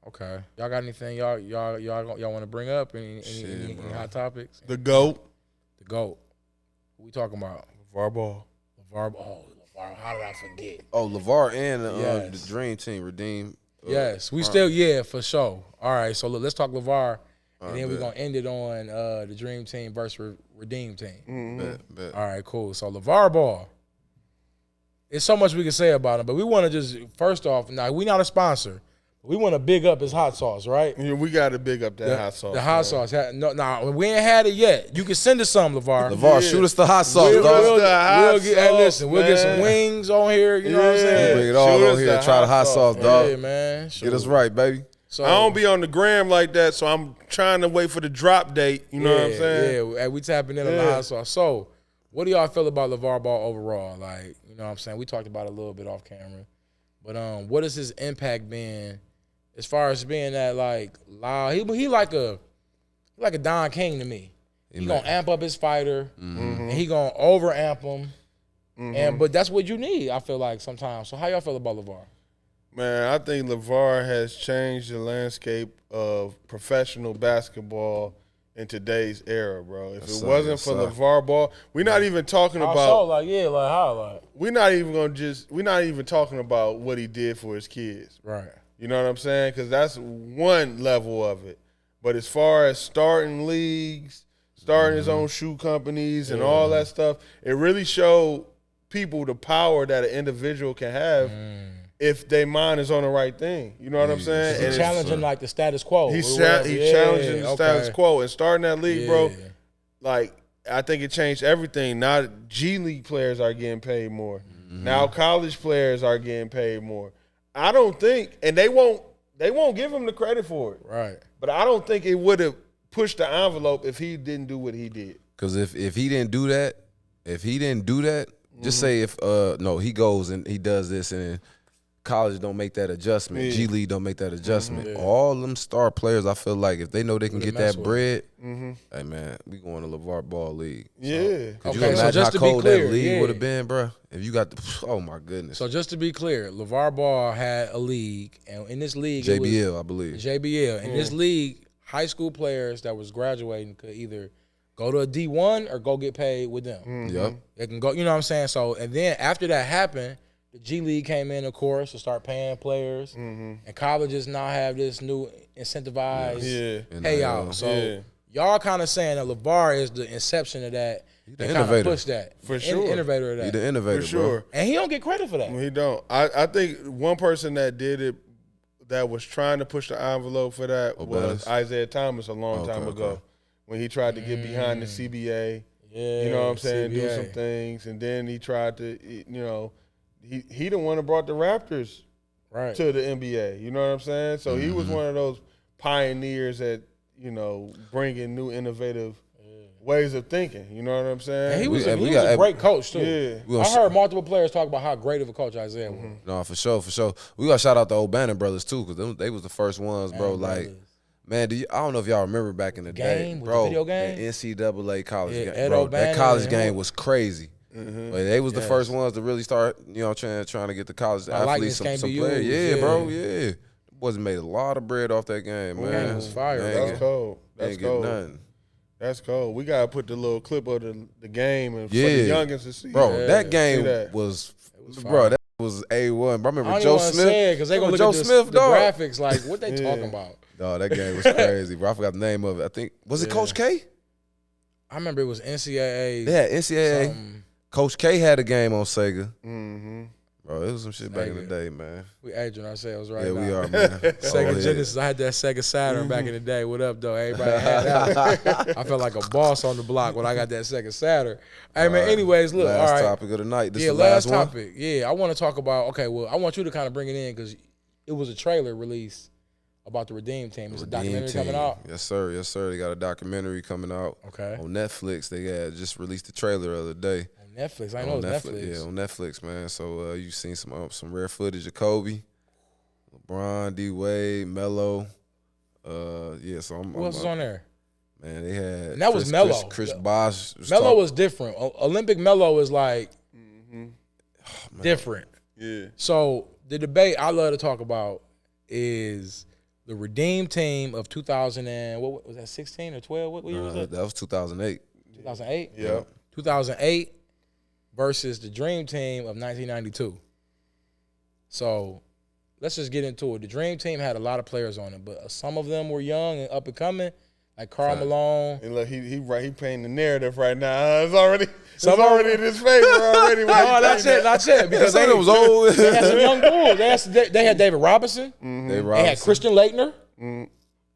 A: Okay. Y'all got anything y'all want to bring up? Any
B: bro.
A: hot topics?
C: The GOAT.
A: The GOAT. Who we talking about?
C: LeVar Ball.
A: LeVar. Oh, LeVar. How did I forget?
B: Oh, LeVar and
A: Yes.
B: the Dream Team redeem.
A: Yes, we for sure. All right, so look, let's talk LeVar, and then we're going to end it on the Dream Team versus Redeem Team.
B: Bet.
A: All right, cool. So LeVar Ball, there's so much we can say about him, but we want to just, first off, now we not a sponsor. We want to big up his hot sauce, right?
C: Yeah, we got to big up that hot sauce.
A: The hot sauce. No, we ain't had it yet. You can send us some, LeVar.
B: LeVar, shoot us the hot sauce,
A: We'll
B: dog.
A: get, hey, listen, we'll get some wings on here. You know what I'm saying?
B: Bring it all
C: Shoot
B: on
C: us
B: here.
C: the
B: Try the hot sauce, dog.
A: Yeah, man.
B: Get us right, baby.
A: So,
C: I don't be on the gram like that, so I'm trying to wait for the drop date. You know what I'm saying?
A: Yeah, we tapping in on the hot sauce. So, what do y'all feel about LeVar Ball overall? Like, you know what I'm saying? We talked about it a little bit off camera. But what has his impact been as far as being that, like, loud? He like a Don King to me. He gonna amp up his fighter, and he gonna over amp him. But that's what you need, I feel like, sometimes. So how y'all feel about LeVar?
C: Man, I think LeVar has changed the landscape of professional basketball in today's era, bro. If it wasn't for LeVar Ball, we're not even talking about. We're not even talking about what he did for his kids.
A: Right.
C: You know what I'm saying? Because that's one level of it. But as far as starting leagues, starting his own shoe companies and all that stuff, it really showed people the power that an individual can have if their mind is on the right thing. You know what I'm saying?
A: He's challenging like the status quo.
C: He's challenging the status quo. And starting that league, bro, like, I think it changed everything. Now G League players are getting paid more. Now college players are getting paid more. I don't think, and they won't give him the credit for it.
A: Right.
C: But I don't think it would have pushed the envelope if he didn't do what he did.
B: Because if he didn't do that, just say if he goes and he does this and college don't make that adjustment.
C: Yeah.
B: G League don't make that adjustment.
A: Yeah.
B: All them star players, I feel like if they know they can
A: Really
B: get
A: mess
B: that
A: with
B: bread,
C: Mm-hmm.
B: hey man, we going to LeVar Ball League.
C: Yeah.
B: Could you
A: Okay, so
B: imagine
A: just
B: how
A: to be
B: cold
A: clear,
B: that league
A: yeah.
B: would have been, bro? If you got the, oh my goodness.
A: So just to be clear, LeVar Ball had a league, and in this league, it was
B: JBL, I believe.
A: JBL. In this league, high school players that was graduating could either go to a D1 or go get paid with them.
B: Yep.
A: They can go, you know what I'm saying? So, and then after that happened, the G League came in, of course, to start paying players. And colleges now have this new incentivized
C: Yeah.
A: payout. So
C: Yeah.
A: y'all kind of saying that LeVar is the inception of that.
B: the
A: They kind of
B: innovator.
A: push that.
C: For
A: The
C: sure.
A: innovator of
B: He
A: that.
B: the innovator,
C: For sure.
B: bro.
A: And he don't get credit for that.
C: He don't. I think one person that did it, that was trying to push the envelope for that was
B: O'Bannis?
C: Isaiah Thomas a long time
B: Okay,
C: ago,
B: okay.
C: when he tried to get behind the CBA.
A: Yeah,
C: You know what I'm saying? Do
A: CBA.
C: some things, and then he tried to, you know, he the one that brought the Raptors
A: Right.
C: to the NBA. You know what I'm saying? So he was one of those pioneers at, you know, bringing new innovative ways of thinking. You know what I'm saying?
A: And he was,
B: We-
A: a,
B: we
A: he was
B: got-
A: a great coach, too.
C: Yeah.
B: We
A: I
B: gonna
A: heard multiple players talk about how great of a coach Isaiah was.
B: No, for sure, for sure. We got to shout out the O'Bannon brothers too, because they was the first ones, bro. Like, man, I don't know if y'all remember back in the day,
A: Game? With the
B: bro.
A: video game?
B: The NCAA college
A: Yeah,
B: game,
A: Ed
B: bro.
A: O'Bannon
B: That college
A: and
B: game
A: him.
B: was crazy. But they was the
A: Yes.
B: first ones to really start, you know, trying to get the college
A: My likeness
B: athletes some
A: can't be
B: players.
A: used,
B: Yeah,
A: yeah.
B: bro, yeah. Boys made a lot of bread off that game, man.
A: game was fire,
B: They ain't
A: bro.
C: That's
B: get-
C: cold.
B: they
C: That's
B: ain't get
C: cold.
B: nothing.
C: That's cold. We gotta put the little clip of the game and for
B: Yeah.
C: the youngins to see.
B: Bro,
A: Yeah.
B: that game
C: See that.
B: was
A: fire.
B: bro, that was A1. Bro, I remember
A: I don't
B: Joe
A: even want to
B: Smith.
A: say it because they gonna
B: Remember
A: look
B: Joe
A: at
B: Smith,
A: the
B: dog.
A: graphics like what they
C: Yeah.
A: talking about.
B: Dog, that game was crazy, bro. I forgot the name of it. I think was it
A: Yeah.
B: Coach K?
A: I remember it was NCAA.
B: They had NCAA.
A: something.
B: Coach K had a game on Sega.
C: Mm-hmm.
B: Bro, it was some shit back in the
A: Sega.
B: day, man.
A: We aging ourselves right
B: Yeah,
A: now.
B: we are, man.
A: Sega
B: Oh, yeah.
A: Genesis. I had that Sega Saturn back in the day. What up, though? Everybody had that. I felt like a boss on the block when I got that Sega Saturn. Hey, man, anyways, look.
B: Last
A: all right.
B: topic of the night. This
A: Yeah,
B: is the last one.
A: topic. Yeah, I want to talk about, okay, well, I want you to kind of bring it in because it was a trailer released about the Redeem Team. There's a documentary
B: Redeem
A: coming
B: Team.
A: out.
B: Yes, sir. Yes, sir. They got a documentary coming out
A: Okay.
B: on Netflix. They had just released the trailer the other day.
A: On Netflix. I know
B: on
A: it's Netflix.
B: Yeah, on Netflix, man. So you seen some rare footage of Kobe, LeBron, D Wade, Melo. Yeah, so I'm.
A: Who else is on there?
B: Man, they had.
A: And that was Melo.
B: Chris Bosh.
A: Melo was different. Olympic Melo is like different.
C: Yeah.
A: So the debate I love to talk about is the Redeem Team of 2000 and what was that, 16 or 12? What year was that?
B: That was 2008.
A: 2008.
C: Yeah.
A: 2008 versus the Dream Team of 1992. So let's just get into it. The Dream Team had a lot of players on it, but some of them were young and up and coming, like Karl Malone.
C: And look, he painting the narrative right now. It's already
A: Some
C: in his favor already.
A: No, that's it, because
B: Some of them was old.
A: they had some young bulls. They had David Robinson. They had Christian Laettner.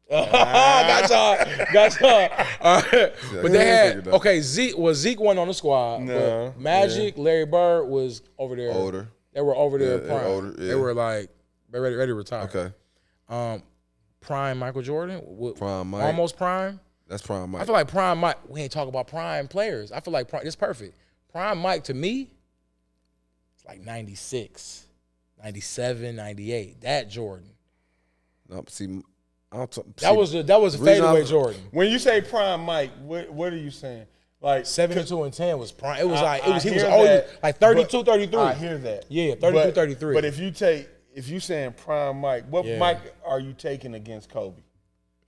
A: Got y'all. All right. But they had, okay, Zeke wasn't on the squad.
C: No,
A: But Magic, Larry Bird was over there.
B: Older.
A: They were over there
B: Yeah,
A: prime.
B: older, yeah.
A: They were like ready to retire.
B: Okay.
A: Prime Michael Jordan.
B: Prime Mike.
A: Almost prime.
B: That's Prime Mike.
A: I feel like Prime Mike, we ain't talking about prime players. I feel like it's perfect. Prime Mike to me, it's like 96, 97, 98. That Jordan.
B: No, see, I don't talk,
A: That was a fadeaway Jordan.
C: When you say prime Mike, what are you saying? Like
A: 72 and 10 was prime. It was he was
C: hear
A: old,
C: that,
A: like 32,
C: but
A: 33.
C: I hear that.
A: Yeah, 32, 33.
C: But if you saying prime Mike, what Mike are you taking against Kobe?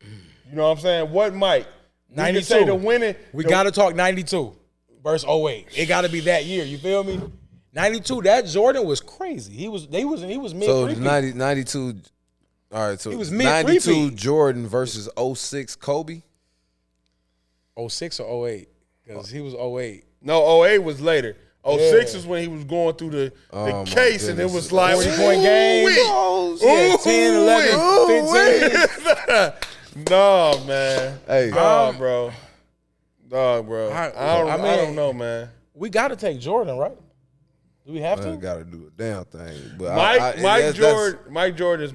C: You know what I'm saying? What Mike?
A: 92.
C: Say the winning.
A: We got to talk 92 versus 08. It got to be that year. You feel me? 92. That Jordan was crazy. He was mid.
B: So 92. All right, so
A: He was
B: 92
A: mid-3-peat.
B: Jordan versus 06 Kobe.
A: 06 or 08? Because he was 08.
C: No, 08 was later. 06 is when he was going through the
B: Oh, my
C: case, and it
B: goodness.
C: was like
A: 40-point game. Yeah, 10, 11, 15.
C: No, man.
B: Hey,
C: Dog, bro. I
A: mean-
C: don't know, man.
A: We got to take Jordan, right? Do we have
B: I
A: to?
B: got to do a damn thing. But
C: Mike Jordan is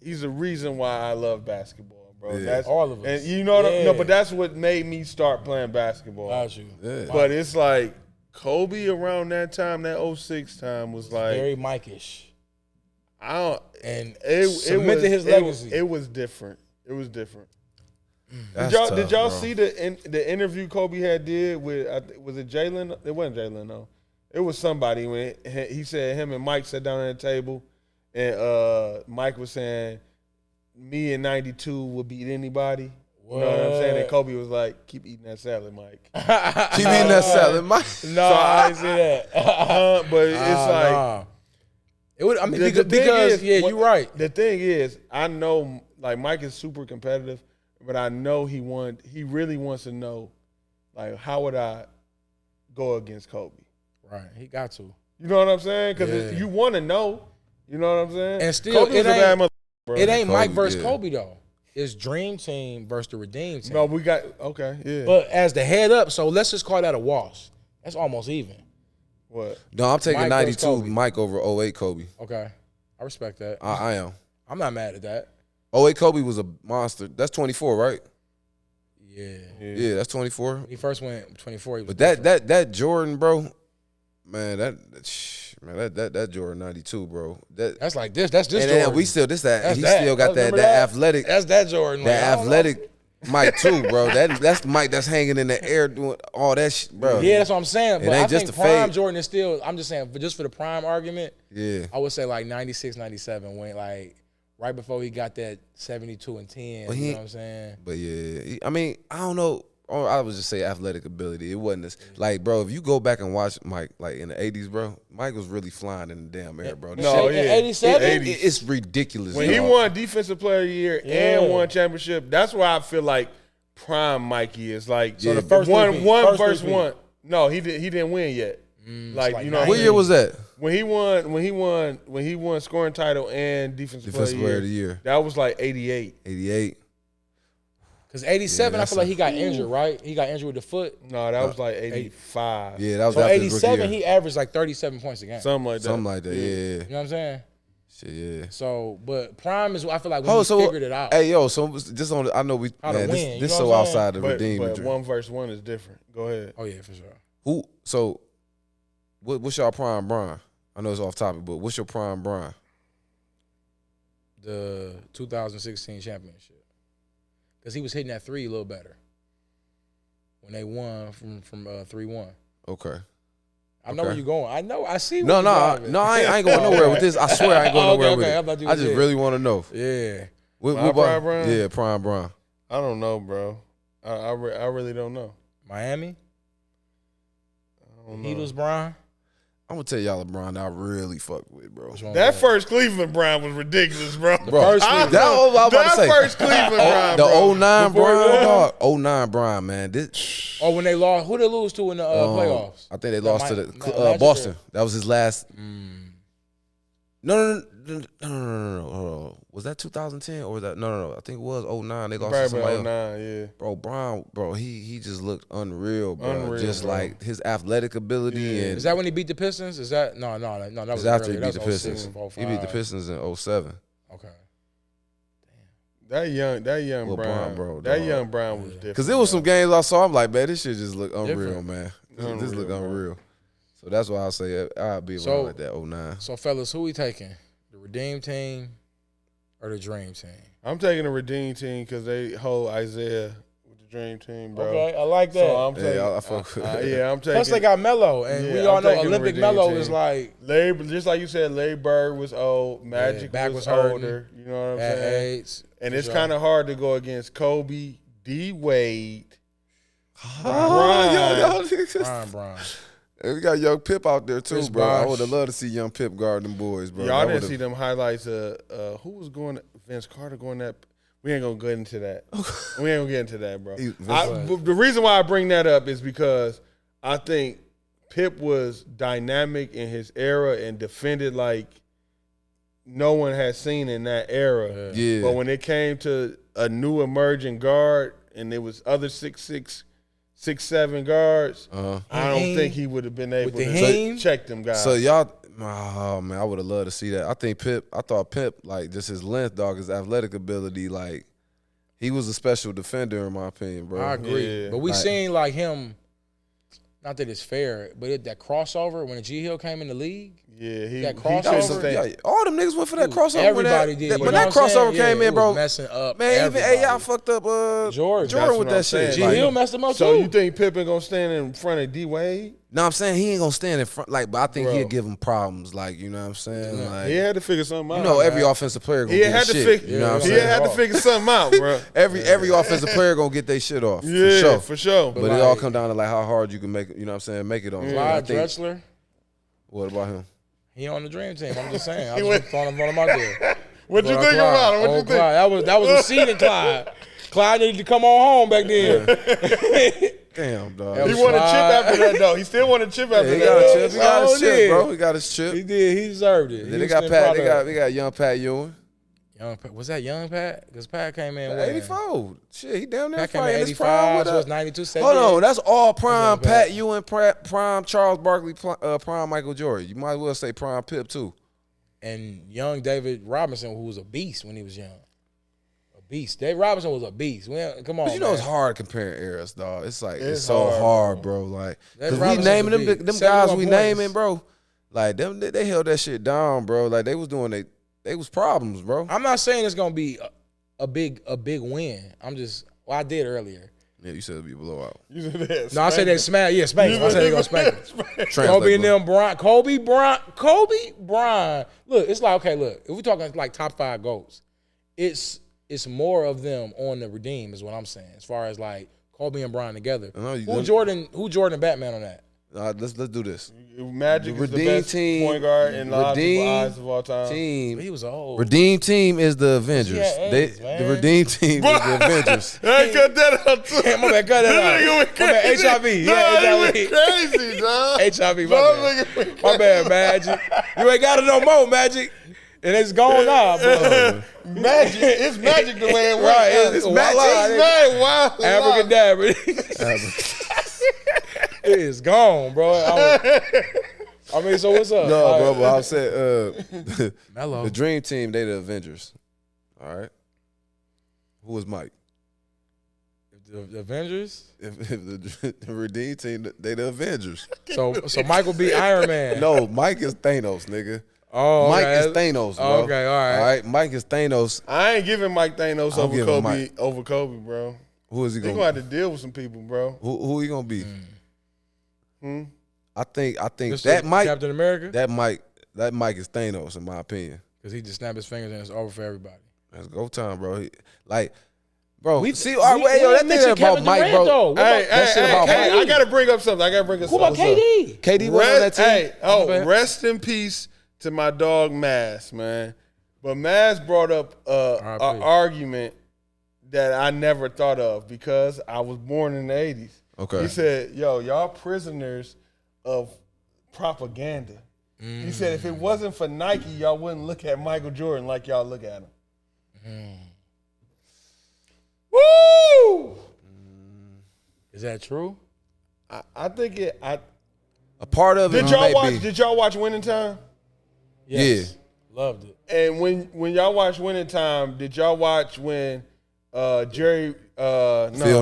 C: he's the reason why I love basketball, bro.
B: Yeah.
C: That's
A: All of us.
C: And you know what?
A: Yeah.
C: No, but that's what made me start playing basketball.
A: Got you.
B: Yeah.
C: But it's like Kobe around that time, that 06 time was like
A: Very Mike-ish.
C: I don't.
A: and
C: It
A: cemented
C: was,
A: his legacy.
C: It was different. It was different.
B: That's
C: Did y'all
B: tough, bro.
C: see the interview Kobe had did with was it Jalen? It wasn't Jalen, no. It was somebody when he said him and Mike sat down at the table, and Mike was saying, "Me in '92 would beat anybody." You know what I'm saying? And Kobe was like, "Keep eating that salad, Mike."
B: Keep eating that salad, Mike.
A: No, I didn't see that.
C: But it's like
A: nah. It would. I mean,
C: the thing
A: because
C: is,
A: you're right.
C: The thing is, I know like Mike is super competitive, but I know he really wants to know, like, how would I go against Kobe?
A: Right, he got to.
C: You know what I'm saying? Because you want to know. You know what I'm saying?
A: And still,
C: Kobe was a bad mother, bro.
A: It ain't
B: Kobe,
A: Mike versus
B: yeah.
A: Kobe though. It's Dream Team versus the Redeem Team.
C: No, we got yeah.
A: But as the head up, so let's just call that a wash. That's almost even.
C: What?
B: No, I'm taking
A: Mike versus
B: 92
A: Kobe.
B: Mike over 08 Kobe.
A: Okay, I respect that.
B: I am.
A: I'm not mad at that.
B: 08 Kobe was a monster. That's 24, right?
A: Yeah.
B: Yeah, that's 24.
A: When he first went 24. He was
B: But that Jordan, bro, man, that Jordan 92, bro.
A: that's like this. That's this
B: and
A: Jordan.
B: then we still this that
A: That's
B: he
A: that.
B: still got
A: Remember
B: that athletic
A: That's that Jordan. Like, I don't know.
B: athletic Mike too, bro. That's Mike that's hanging in the air doing all that shit, bro.
A: Yeah, that's what I'm saying.
B: It
A: But
B: ain't
A: I
B: just
A: think
B: the
A: prime
B: fade.
A: Jordan is still. I'm just saying, just for the prime argument,
B: Yeah.
A: I would say like 96, 97 when like right before he got that 72 and 10.
B: But
A: You know what I'm saying?
B: But yeah, I mean, I don't know. I would just say athletic ability. It wasn't as like, bro. If you go back and watch Mike, like in the '80s, bro, Mike was really flying in the damn air, bro.
C: No,
A: In
C: yeah.
A: 87?
B: It's ridiculous.
C: When he
B: dog.
C: won Defensive Player of the Year
A: Yeah.
C: and won championship, that's why I feel like prime Mikey is like
B: So the
A: first
C: one
A: three-peat.
C: one
A: First
C: versus
A: three-peat.
C: one. No, he didn't win yet.
A: like
C: you know,
B: What year was that?
C: when he won scoring title and defensive
B: Defensive
C: player of the year. That was like 88.
B: 88.
A: Because 87,
B: Yeah,
A: I feel like he got injured, right? He got injured with the foot.
C: No, that was like 85.
B: Yeah, that was
A: So
B: after his rookie
A: 87,
B: year.
A: he averaged like 37 points a game.
C: Something like that.
B: Something like that. Yeah.
A: You know what I'm saying?
B: Shit, yeah.
A: So, but prime is, I feel like when he figured it out.
B: Hey, yo, so just on. I know we.
A: How to
B: Man,
A: win, you
B: this
A: know
B: so
A: what I'm saying?
B: outside the
C: But
B: redeem.
C: one versus one is different. Go ahead.
A: Oh, yeah, for sure.
B: Who? So, what's y'all prime Brian? I know it's off topic, but what's your prime Brian?
A: The 2016 championship. Because he was hitting that three a little better when they won from 3-1.
B: Okay.
A: I know where you're going. I know. I see.
B: No,
A: where
B: no, I ain't going nowhere with this. I swear I ain't going nowhere with
A: okay. I
B: it.
A: thought you
B: I
A: was
B: just
A: it.
B: really want to know.
A: Yeah.
C: My prime Brian?
B: Yeah, prime Brian.
C: I don't know, bro. I really don't know.
A: Miami.
C: I don't know.
A: Heatles, Brian.
B: I'm gonna tell y'all LeBron I really fuck with, bro.
C: That first Cleveland Brian was ridiculous, bro.
A: first
C: I
A: Cleveland.
C: know.
B: That was what I was about to say.
C: first Cleveland Brian,
B: The
C: bro.
B: 09
C: Before
B: Brian,
C: that-
B: dog. 09 Brian, man. This
A: Or when they lost, who they lose to in the playoffs?
B: I think they lost to
A: Magic
B: the Boston. That was his last.
A: Mm.
B: No. Hold on. Was that 2010 or was that no? I think it was 09. They lost to somebody
C: Probably
B: else.
C: 09, yeah.
B: Bro, Brown, bro, he just looked unreal, bro.
C: Unreal,
B: just
C: bro.
B: like his athletic ability
C: Yeah.
B: and
A: Is that when he beat the Pistons? Is that no? That
B: it
A: was
B: was after
A: earlier.
B: he beat
A: That
B: the
A: was
B: Pistons.
A: 06,
B: He beat the
A: 05.
B: Pistons in 07.
A: Okay.
C: That young
B: Well,
C: Brian,
B: bro,
C: that
B: dog.
C: young Brian was different.
B: Because there was some
C: bro.
B: games I saw, I'm like, man, this shit just look unreal,
A: Different.
B: man. This
C: Unreal,
B: look
C: bro.
B: unreal. So that's why I say I'll be around
A: So-
B: like that 09.
A: So, fellas, who we taking? The Redeem Team or the Dream Team?
C: I'm taking the Redeem team because they hold Isaiah with the Dream Team, bro.
A: Okay, I like that.
C: So I'm
B: Yeah,
C: taking.
B: I fuck with it.
C: Yeah, I'm taking.
A: Plus, they got Melo, and we
C: Yeah,
A: all
C: I'm
A: know
C: taking the
A: Olympic
C: Redeem
A: Melo
C: team.
A: is like
C: Larry, just like you said, Larry Bird was old. Magic
A: back
C: was
A: was hurting.
C: older. You know what I'm
A: at
C: saying?
A: AIDS.
C: And
A: for
C: it's
A: sure.
C: kind of hard to go against Kobe, D Wade.
B: Oh, yo,
A: Brian.
B: we got young Pip out there too,
A: Chris
B: bro. I
A: Bosh.
B: would have loved to see young Pip guard them boys, bro.
C: Y'all
B: I
C: didn't
B: would've-
C: see them highlights of who was going. Vince Carter going that. We ain't gonna get into that. We ain't gonna get into that, bro. The reason why I bring that up is because I think Pip was dynamic in his era and defended like no one had seen in that era.
B: Yeah.
C: But when it came to a new emerging guard and there was other 6'6", 6'7" guards, I don't
A: Haim.
C: think he would have been able
A: the
C: to
A: Haim?
C: check them guys.
B: So y'all, oh man, I would have loved to see that. I thought Pip, like just his length, dog, his athletic ability, like he was a special defender in my opinion, bro.
A: I agree.
C: Yeah.
A: But we
B: Like-
A: seen like him not that it's fair, but that crossover when the G Hill came in the league.
C: Yeah,
A: that crossover.
B: All them niggas went for that crossover.
A: Everybody did.
B: When that crossover came in, bro,
A: messing up.
B: Man, even AI fucked up Jordan with that shit.
A: G Hill messed him up
C: so
A: too.
C: You think Pippen gonna stand in front of D Wade?
B: No, I'm saying he ain't gonna stand in front. Like, but I think he'll give him problems. Like, you know what I'm saying?
C: Yeah.
B: Like,
C: he had to figure something out.
B: You know, every offensive player gonna get shit. You know what I'm saying?
C: He had to figure something out, bro.
B: Every offensive player gonna get their shit off.
C: Yeah, for sure.
B: But it all come down to like how hard you can make it. You know what I'm saying? Make it on.
A: Clyde Drexler.
B: What about him?
A: He on the dream team. I'm just saying. I just throwing him out there.
C: What you think about him? What you think?
A: That was a seeding Clyde. Clyde needed to come on home back then.
B: Damn, dog.
C: He won a chip after that, though. He still won a chip after that.
B: He got a chip. He got his chip, bro. He got his chip.
A: He did. He deserved it.
B: Then they got Pat. They got young Pat Ewing.
A: Was that young Pat? Because Pat came in
B: 84. Shit, he down there
A: Pat came
B: fighting
A: in
B: his prime
A: 85,
B: with
A: so it's 92, 78.
B: Hold on, that's all prime Pat Ewing, prime Charles Barkley, prime Michael Jordan. You might as well say prime Pip too. And
A: young David Robinson, who was a beast when he was young. A beast. David Robinson was a beast. Come on,
B: but you know, it's hard comparing eras, dog. It's like it's so
C: hard,
B: hard, bro. Like, because we naming them guys we naming, bro. Like them, they held that shit down, bro. Like they was doing they was problems, bro.
A: I'm not saying it's gonna be a big win. I did earlier.
B: Yeah, you said it'd be a blowout.
A: No, I said they smack. Yeah, spank. I said they gonna spank it. Kobe and them, Kobe Bryant. Look, it's like, okay, look, if we're talking like top 5 GOATs, it's more of them on the redeem is what I'm saying. As far as like Kobe and Bryant together. Who Jordan Batman on that?
B: Let's do this.
C: Magic is the best point guard in lots of eyes of all time.
A: He was old.
B: Redeem team is the Avengers. The Redeem team is the Avengers.
C: Hey, cut that out too.
A: My bad, cut that out. My bad, HIV.
C: HIV. Crazy, dog.
A: HIV, my bad, Magic. You ain't got it no more, Magic. And it's gone now, bro.
C: Magic. It's magic the way it works.
A: Right, it's magic.
C: It's wild.
A: Abracadabra. It is gone, bro. I mean, so what's up?
B: No, bro, but I said
A: Mello.
B: The Dream Team, they the Avengers. All right. Who was Mike?
A: The Avengers?
B: If the Redeem Team, they the Avengers.
A: So Mike will be Iron Man.
B: No, Mike is Thanos, nigga.
A: Oh,
B: Mike is Thanos, bro.
A: Okay, all right.
B: All right, Mike is Thanos.
C: I ain't giving Mike Thanos over Kobe, bro.
B: Who is he
C: going to have to deal with some people, bro.
B: Who he going to be? I think
A: This
B: that Mike
A: Captain America?
B: That Mike is Thanos in my opinion.
A: Because he just snapped his fingers and it's over for everybody.
B: That's go time, bro. Bro, that thing
A: about Mike, bro.
C: Hey, I gotta bring up something.
A: Who about KD?
B: KD was on that team.
C: Rest in peace to my dog Mass, man. But Mass brought up an argument that I never thought of because I was born in the 80s.
B: Okay.
C: He said, yo, y'all prisoners of propaganda. He said if it wasn't for Nike, y'all wouldn't look at Michael Jordan like y'all look at him. Woo!
A: Is that true?
C: I think a
B: part of it.
C: Did y'all watch Winning Time?
A: Yes. Yeah. Loved it.
C: And when y'all watch Winning Time, did y'all watch when Phil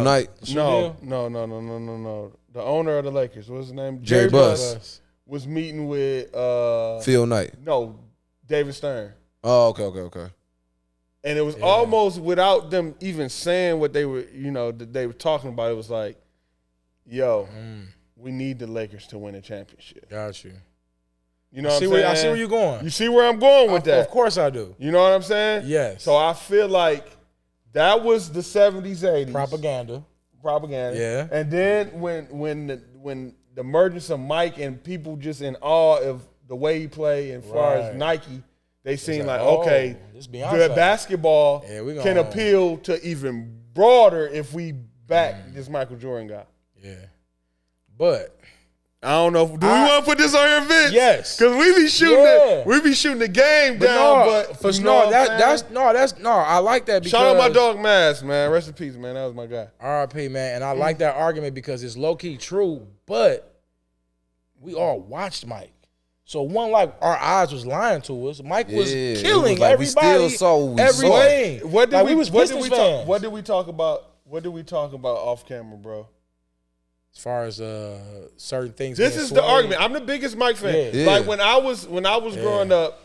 B: Knight?
C: No. The owner of the Lakers, what's his name?
B: Jerry Buss
C: was meeting with
B: Phil Knight.
C: No, David Stern.
B: Oh, okay.
C: And it was almost without them even saying what they were, that they were talking about. It was like, yo, we need the Lakers to win a championship.
A: Got you.
C: You know what I'm saying?
A: I see where you're going.
C: You see where I'm going with that?
A: Of course I do.
C: You know what I'm saying?
A: Yes.
C: So I feel like that was the 70s, 80s.
A: Propaganda. Yeah.
C: And then when the emergence of Mike and people just in awe of the way he played as far as Nike, they seem like okay, good basketball can appeal to even broader if we back this Michael Jordan guy.
A: Yeah. But
C: I don't know. Do we want to put this on your Vince?
A: Yes.
C: Because we be shooting the game down.
A: I like that because
C: shout out my dog Mass, man. Rest in peace, man. That was my guy.
A: R.I.P. man. And I like that argument because it's low key true, but we all watched Mike. So one, like our eyes was lying to us. Mike was killing everybody. We still saw everything.
C: What did we talk about off camera, bro?
A: as far as certain things.
C: This
A: being
C: is the
A: swayed.
C: argument. I'm the biggest Mike fan.
B: Yeah.
C: Like when I was growing up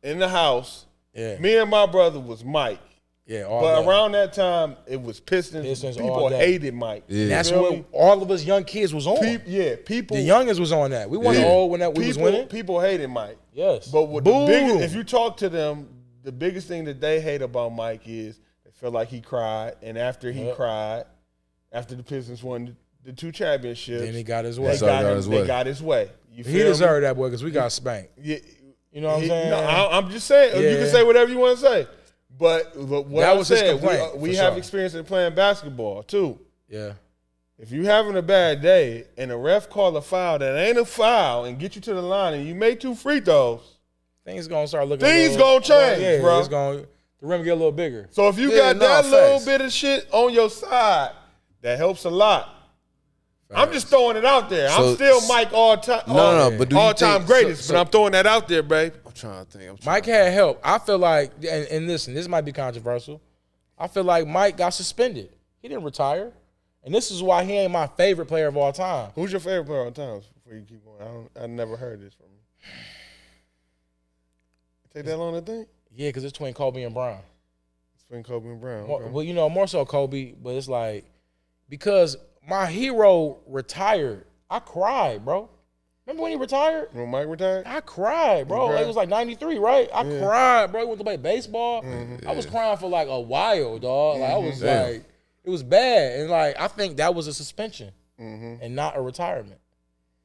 C: in the house, me and my brother was Mike.
A: Yeah, all
C: But
A: day.
C: around that time, it was Pistons.
A: Pistons
C: People
A: all day.
C: hated Mike.
B: Yeah.
A: That's
C: You feel
A: what
C: me?
A: all of us young kids was on.
C: People.
A: The youngins was on that. We wasn't old when we was winning.
C: People hated Mike.
A: Yes.
C: But what the biggest, if you talk to them, the biggest thing that they hate about Mike is they feel like he cried, and after he cried, after the Pistons won the 2 championships,
A: Then he got his way.
C: they got his way. You
A: He
C: feel me?
A: deserved that boy because we got spanked.
C: Yeah,
A: You know what I'm saying?
C: No, I'm just saying. You
A: Yeah.
C: can say whatever you want to say. But what
A: That
C: I'm
A: was his
C: saying,
A: complaint,
C: we
A: for
C: have
A: sure.
C: experience in playing basketball too.
A: Yeah.
C: If you having a bad day and a ref call a foul that ain't a foul and get you to the line and you make 2 free throws,
A: Things gonna start looking.
C: Things
A: a
C: gonna
A: little,
C: change,
A: yeah,
C: bro.
A: It's gonna the rim get a little bigger.
C: so if you
B: Yeah,
C: got
B: nah,
C: that little
B: facts.
C: bit of shit on your side, that helps a lot. I'm just throwing it out there.
B: So-
C: I'm still Mike all time.
B: No, but do you
C: all time
B: think-
C: greatest.
B: so-
C: but I'm throwing that out there, babe.
B: I'm trying to think.
A: Mike had help. I feel like, and listen, this might be controversial. I feel like Mike got suspended. He didn't retire, and this is why he ain't my favorite player of all time.
C: Who's your favorite player on time? Before you keep going, I never heard this from you. Take that long to think.
A: Yeah, because it's between Kobe and Bron.
C: It's been Kobe and Brown.
A: More,
C: okay.
A: well, you know, more so Kobe, but it's like because my hero retired, I cried, bro. Remember when he retired?
C: When Mike retired?
A: I cried, bro.
C: You cried?
A: It was like 93, right? I cried, bro. He went to play baseball.
C: Mm-hmm.
A: I was crying for like a while, dog. Like I was
B: Damn.
A: like, it was bad. And like, I think that was a suspension
C: Mm-hmm.
A: and not a retirement.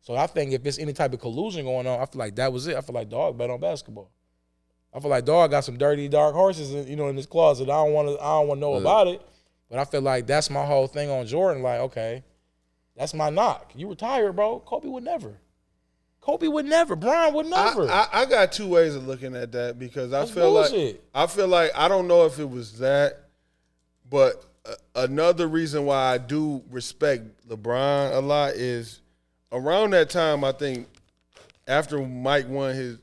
A: So I think if there's any type of collusion going on, I feel like that was it. I feel like dog bet on basketball. I feel like dog got some dirty, dark horses, in his closet. I don't want to know about it. But I feel like that's my whole thing on Jordan. Like, okay, that's my knock. You retired, bro. Kobe would never. Bron would never.
C: I got 2 ways of looking at that because
A: That's bullshit.
C: I feel like I don't know if it was that, but another reason why I do respect LeBron a lot is around that time. I think after Mike won his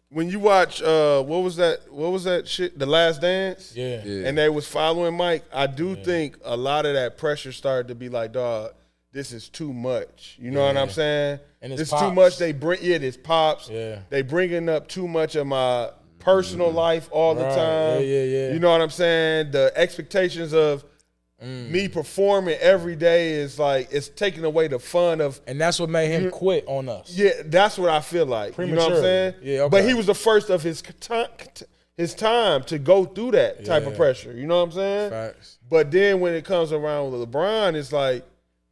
C: when you watch what was that shit, The Last Dance?
A: Yeah.
C: And they was following Mike. I do think a lot of that pressure started to be like, dog, this is too much. You know what I'm saying?
A: And it's
C: this too
A: pops.
C: much. They bring this pops.
A: Yeah.
C: They bringing up too much of my personal life all the
A: Right.
C: time.
A: Yeah.
C: You know what I'm saying? The expectations of me performing every day is like it's taking away the fun of.
A: And that's what made him quit on us.
C: Yeah, that's what I feel like. You know what I'm saying?
A: Yeah, okay.
C: But he was the first of his time to go through that type of pressure. You know what I'm saying?
A: Facts.
C: But then when it comes around with LeBron, it's like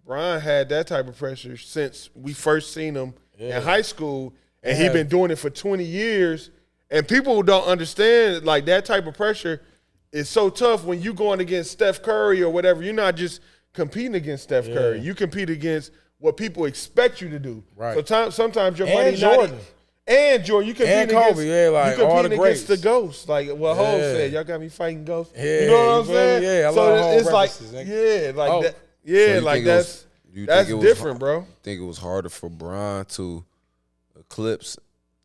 C: Bron had that type of pressure since we first seen him in high school, and he been doing it for 20 years. And people don't understand like that type of pressure is so tough when you going against Steph Curry or whatever. You're not just competing against Steph Curry. You compete against what people expect you to do.
A: Right.
C: So sometimes your
A: And
C: money
A: Jordan.
C: and Jordan, you compete
A: And
C: against
A: Kobe, yeah, like,
C: you
A: all
C: competing
A: the
C: against the
A: greats.
C: ghosts. Like what Hov
A: Yeah.
C: said, y'all got me fighting ghosts.
A: Yeah,
C: you know what
A: you
C: I'm
A: feel me?
C: saying?
A: Yeah, I
C: so
A: love Hov
C: it's like
A: references, nigga.
C: yeah, like
A: Oh.
C: that.
B: So
C: Yeah,
B: you
C: like
B: think it was-
C: that's
B: it was
C: different, bro.
B: Think it was harder for Bron to eclipse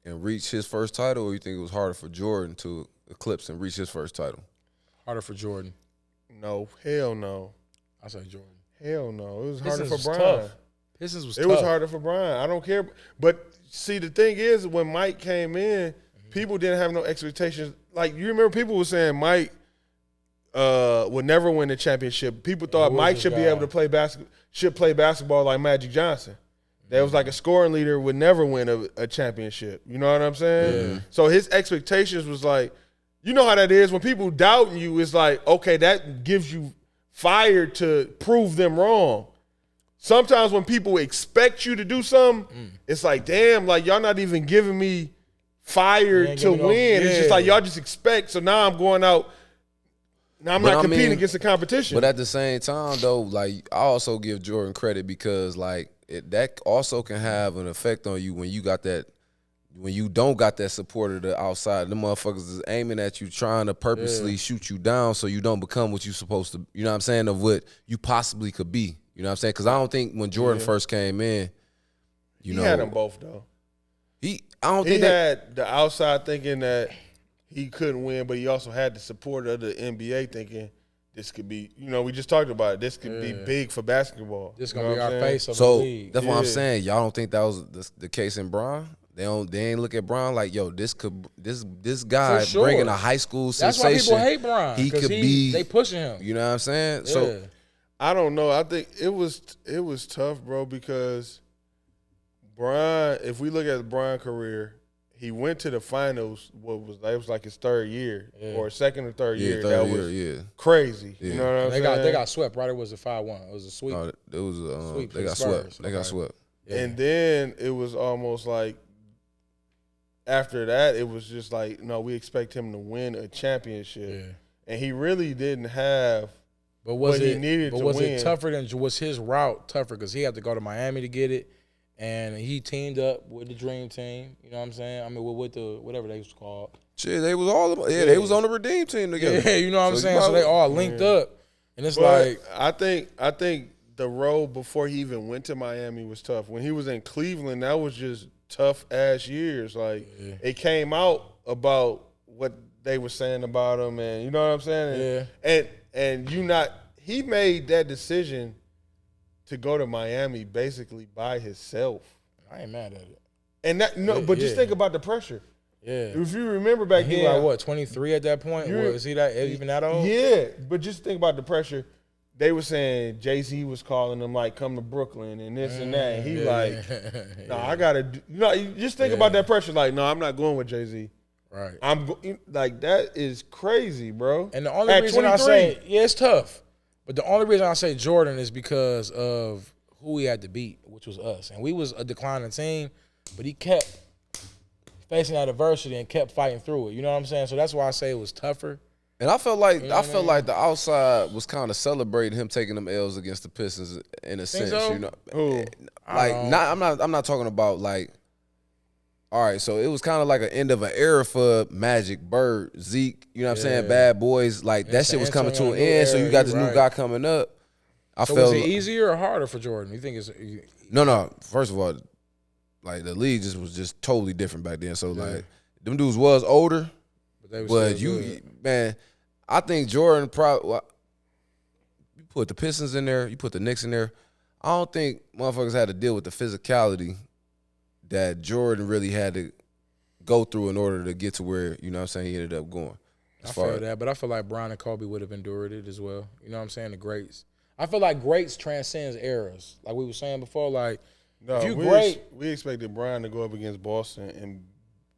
B: and reach his first title, or you think it was harder for Jordan to eclipse and reach his first title?
A: Harder for Jordan.
C: No, hell no.
A: I say Jordan.
C: Hell no. It was harder
A: Pistons
C: for
A: was
C: Brian.
A: tough. Pistons was
C: It
A: tough.
C: was harder for Brian. I don't care. But see, the thing is, when Mike came in, people didn't have no expectations. Like, you remember people were saying Mike would never win the championship. People thought
A: who was
C: Mike
A: this
C: should be
A: guy?
C: able to play basketball like Magic Johnson. That was like a scoring leader would never win a championship. You know what I'm saying?
A: Yeah.
C: So his expectations was like, you know how that is when people doubting you. It's like, okay, that gives you fire to prove them wrong. Sometimes when people expect you to do something, it's like, damn, like y'all not even giving me fire
A: ain't
C: to
A: giving no-
C: win. It's just
A: yeah.
C: like y'all just expect. So now I'm going out. Now I'm
B: But
C: not
B: I
C: competing
B: mean-
C: against the competition.
B: But at the same time, though, like I also give Jordan credit because like that also can have an effect on you when you got that. When you don't got that support of the outside, the motherfuckers is aiming at you, trying to purposely shoot you down so you don't become what you supposed to, you know what I'm saying, of what you possibly could be. You know what I'm saying? Because I don't think when Jordan first came in, you
C: he
B: know.
C: had them both, though.
B: I don't
C: He
B: think that.
C: had the outside thinking that he couldn't win, but he also had the support of the NBA thinking this could be, we just talked about it. This could be big for basketball.
A: This gonna be our face of the
B: So
A: league.
B: that's what I'm saying. Y'all don't think that was the case in Bron? They ain't look at Bron like, yo, this guy
A: For sure.
B: bringing a high school
A: That's
B: sensation.
A: why people hate Bron.
B: He could be.
A: They pushing him.
B: You know what I'm saying?
A: Yeah.
B: So
C: I don't know. I think it was tough, bro, because Bron, if we look at the Bron career, he went to the finals. It was like his third year or second or third year. That was crazy.
B: Yeah.
C: You know what I'm saying?
A: They got swept, right? It was a 5-1. It was a sweep.
B: No, it was
A: Sweep
B: they got
A: Spurs.
B: swept. They got swept.
A: Yeah.
C: And then it was almost like after that, it was just like, no, we expect him to win a championship.
A: Yeah.
C: And he really didn't have
A: But
C: what he needed to
A: was
C: win.
A: it tougher was his route tougher because he had to go to Miami to get it, and he teamed up with the Dream Team. You know what I'm saying? I mean, with the whatever they was called.
B: Shit, they was all they was on the Redeem team together.
A: Yeah, you know what I'm saying? So they all linked up, and it's like
C: I think the road before he even went to Miami was tough. When he was in Cleveland, that was just tough ass years. Like it came out about what they were saying about him, and you know what I'm saying? And he made that decision to go to Miami basically by himself.
A: I ain't mad at it.
C: And but just think about the pressure.
A: Yeah.
C: If you remember back
A: He
C: then,
A: like what 23 at that point? Was he that even that old?
C: Yeah, but just think about the pressure. They were saying Jay-Z was calling him like, come to Brooklyn and this and that. And he no, I gotta do. You just think about that pressure. Like, no, I'm not going with Jay-Z.
A: Right.
C: Like that is crazy, bro.
A: And the only
C: At
A: reason
C: 23.
A: I say it's tough, but the only reason I say Jordan is because of who he had to beat, which was us, and we was a declining team, but he kept facing that adversity and kept fighting through it. You know what I'm saying? So that's why I say it was tougher.
B: And I felt like like the outside was kind of celebrating him taking them L's against the Pistons in a sense.
A: So?
B: You know,
C: Who?
B: I'm not talking about like. All right, so it was kind of like an end of an era for Magic, Bird, Zeke. You know what I'm saying? Bad Boys, like that shit was coming to an end. So you got this new guy coming up.
A: So was it easier or harder for Jordan? You think it's
B: no? First of all, like the league was just totally different back then. So like them dudes was older. But man, I think Jordan probably you put the Pistons in there, you put the Knicks in there. I don't think motherfuckers had to deal with the physicality that Jordan really had to go through in order to get to where, you know what I'm saying, he ended up going.
A: I feel that, but I feel like Bron and Kobe would have endured it as well. You know what I'm saying? The greats. I feel like greats transcends eras. Like we were saying before, like
C: no,
A: if you
C: we expected Bron to go up against Boston and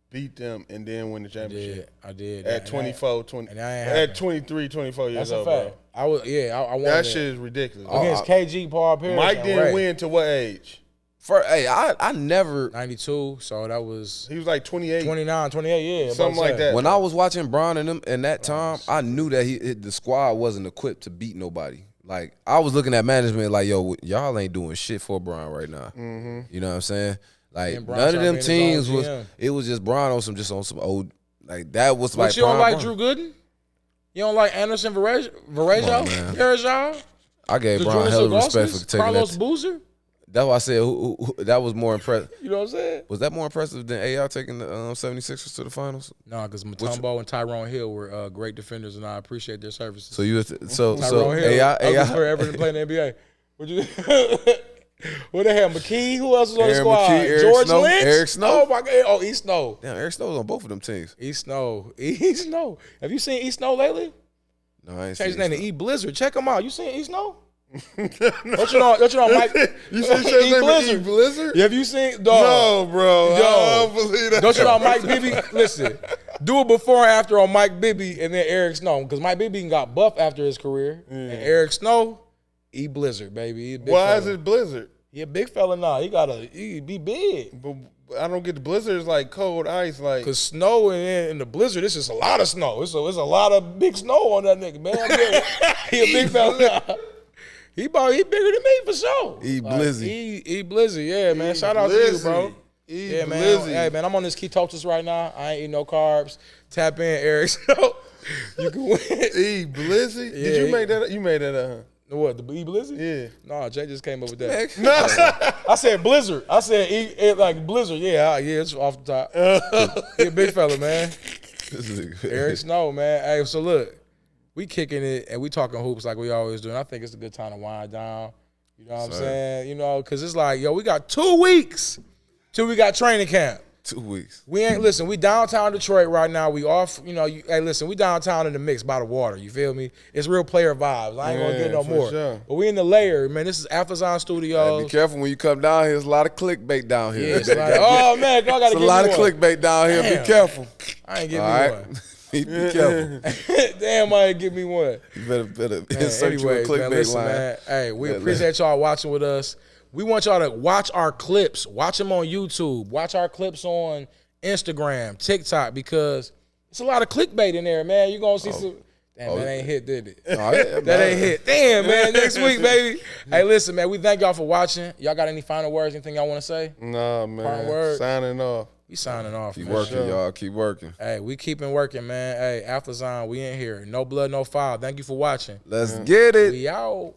C: beat them and then win the championship.
A: I did.
C: At 24, 20, at 23, 24 years old.
A: That's a fact.
C: Bro.
A: I wanted
C: that shit is ridiculous.
A: Against KG, Paul Pierce.
C: Mike didn't win to what age?
B: I never
A: 92, so that was
C: he was like 28,
A: 29, 28, yeah,
C: something like that.
B: When I was watching Bron and them in that time, I knew that the squad wasn't equipped to beat nobody. Like I was looking at management like, yo, y'all ain't doing shit for Bron right now. Mm-hmm. You know what I'm saying? Like none of them teams it was just Bron on some old like that was like.
A: But you don't like Drew Gooden? You don't like Anderson Varejao?
B: I gave Bron hell of respect for taking
A: Carlos
B: that.
A: Boozer?
B: That's why I said who that was more impressive.
A: You know what I'm saying?
B: Was that more impressive than AI taking the 76ers to the finals?
A: No, because Mutombo and Tyrone Hill were great defenders, and I appreciate their services.
B: So
A: Tyrone Hill,
B: AI
A: forever to play in the NBA. What they have? McKee? Who else was on the
B: Aaron
A: squad?
B: McKee,
A: George
B: Snow,
A: Lynch?
B: Eric Snow.
A: Oh my God! Oh, E Snow.
B: Damn, Eric Snow was on both of them teams.
A: E Snow. E Snow. Have you seen E Snow lately?
B: No, I ain't
A: Change
B: seen
A: his name to
B: Snow.
A: E Blizzard. Check him out. You seen E Snow? Don't you know Mike?
C: You see his name E Blizzard?
A: Have you seen? Dog,
C: No, bro. I don't believe that.
A: Don't you know Mike Bibby? Listen, do it before and after on Mike Bibby and then Eric Snow, because Mike Bibby got buff after his career, and Eric Snow, E Blizzard, baby.
C: Why is it Blizzard?
A: He a big fella now. He be big.
C: But I don't get the blizzard. It's like cold ice, like
A: Cause snow and in the blizzard, it's just a lot of snow. It's a lot of big snow on that nigga, man. He a big fella now. He bigger than me for sure.
B: E Blizzy.
A: E Blizzy, yeah, man. Shout out to you, bro. Yeah, man.
C: Blizzy.
A: Hey, man, I'm on this ketosis right now. I ain't eating no carbs. Tap in, Eric. So you can win.
C: E Blizzy.
A: Yeah,
C: Did you make that up? You made that up, huh?
A: What, the E Blizzy?
C: Yeah.
A: No, Jay just came up with that.
C: No.
A: I said Blizzard. I said like Blizzard. Yeah, it's off the top. He a big fella, man. Eric Snow, man. Hey, so look, we kicking it and we talking hoops like we always do. And I think it's a good time to wind down. You know what I'm saying? You know, because it's like, yo, we got 2 weeks till we got training camp.
B: 2 weeks.
A: We ain't, listen, we downtown Detroit right now. We off, you know, hey, listen, we downtown in the mix by the water. You feel me? It's real player vibes. I ain't going to get no more.
C: Sure.
A: But we in the layer, man. This is Athlazon Studios.
B: Hey, be careful when you come down here. There's a lot of clickbait down here.
A: Yeah, it's like, oh, man, y'all got to get me one.
B: There's a lot of clickbait down here.
A: Damn.
B: Be careful.
A: I ain't getting
B: All
A: me
B: right?
A: one.
B: Be careful.
A: Damn, I ain't give me one.
B: You better
A: Man,
B: insert
A: anyways,
B: you a
A: man,
B: clickbait
A: listen,
B: line.
A: man. Hey, we appreciate y'all watching with us. We want y'all to watch our clips. Watch them on YouTube. Watch our clips on Instagram, TikTok, because it's a lot of clickbait in there, man. You're going to see some. Damn, that ain't hit, did it? That ain't hit. Damn, man. Next week, baby. Hey, listen, man. We thank y'all for watching. Y'all got any final words? Anything y'all want to say?
C: Nah, man.
A: Final word?
C: Signing off.
A: We signing off.
B: Keep
A: man.
B: working, y'all. Keep working.
A: Hey, we keeping working, man. Hey, Athlazon, we in here. No blood, no foul. Thank you for watching.
B: Let's get it.
A: We out.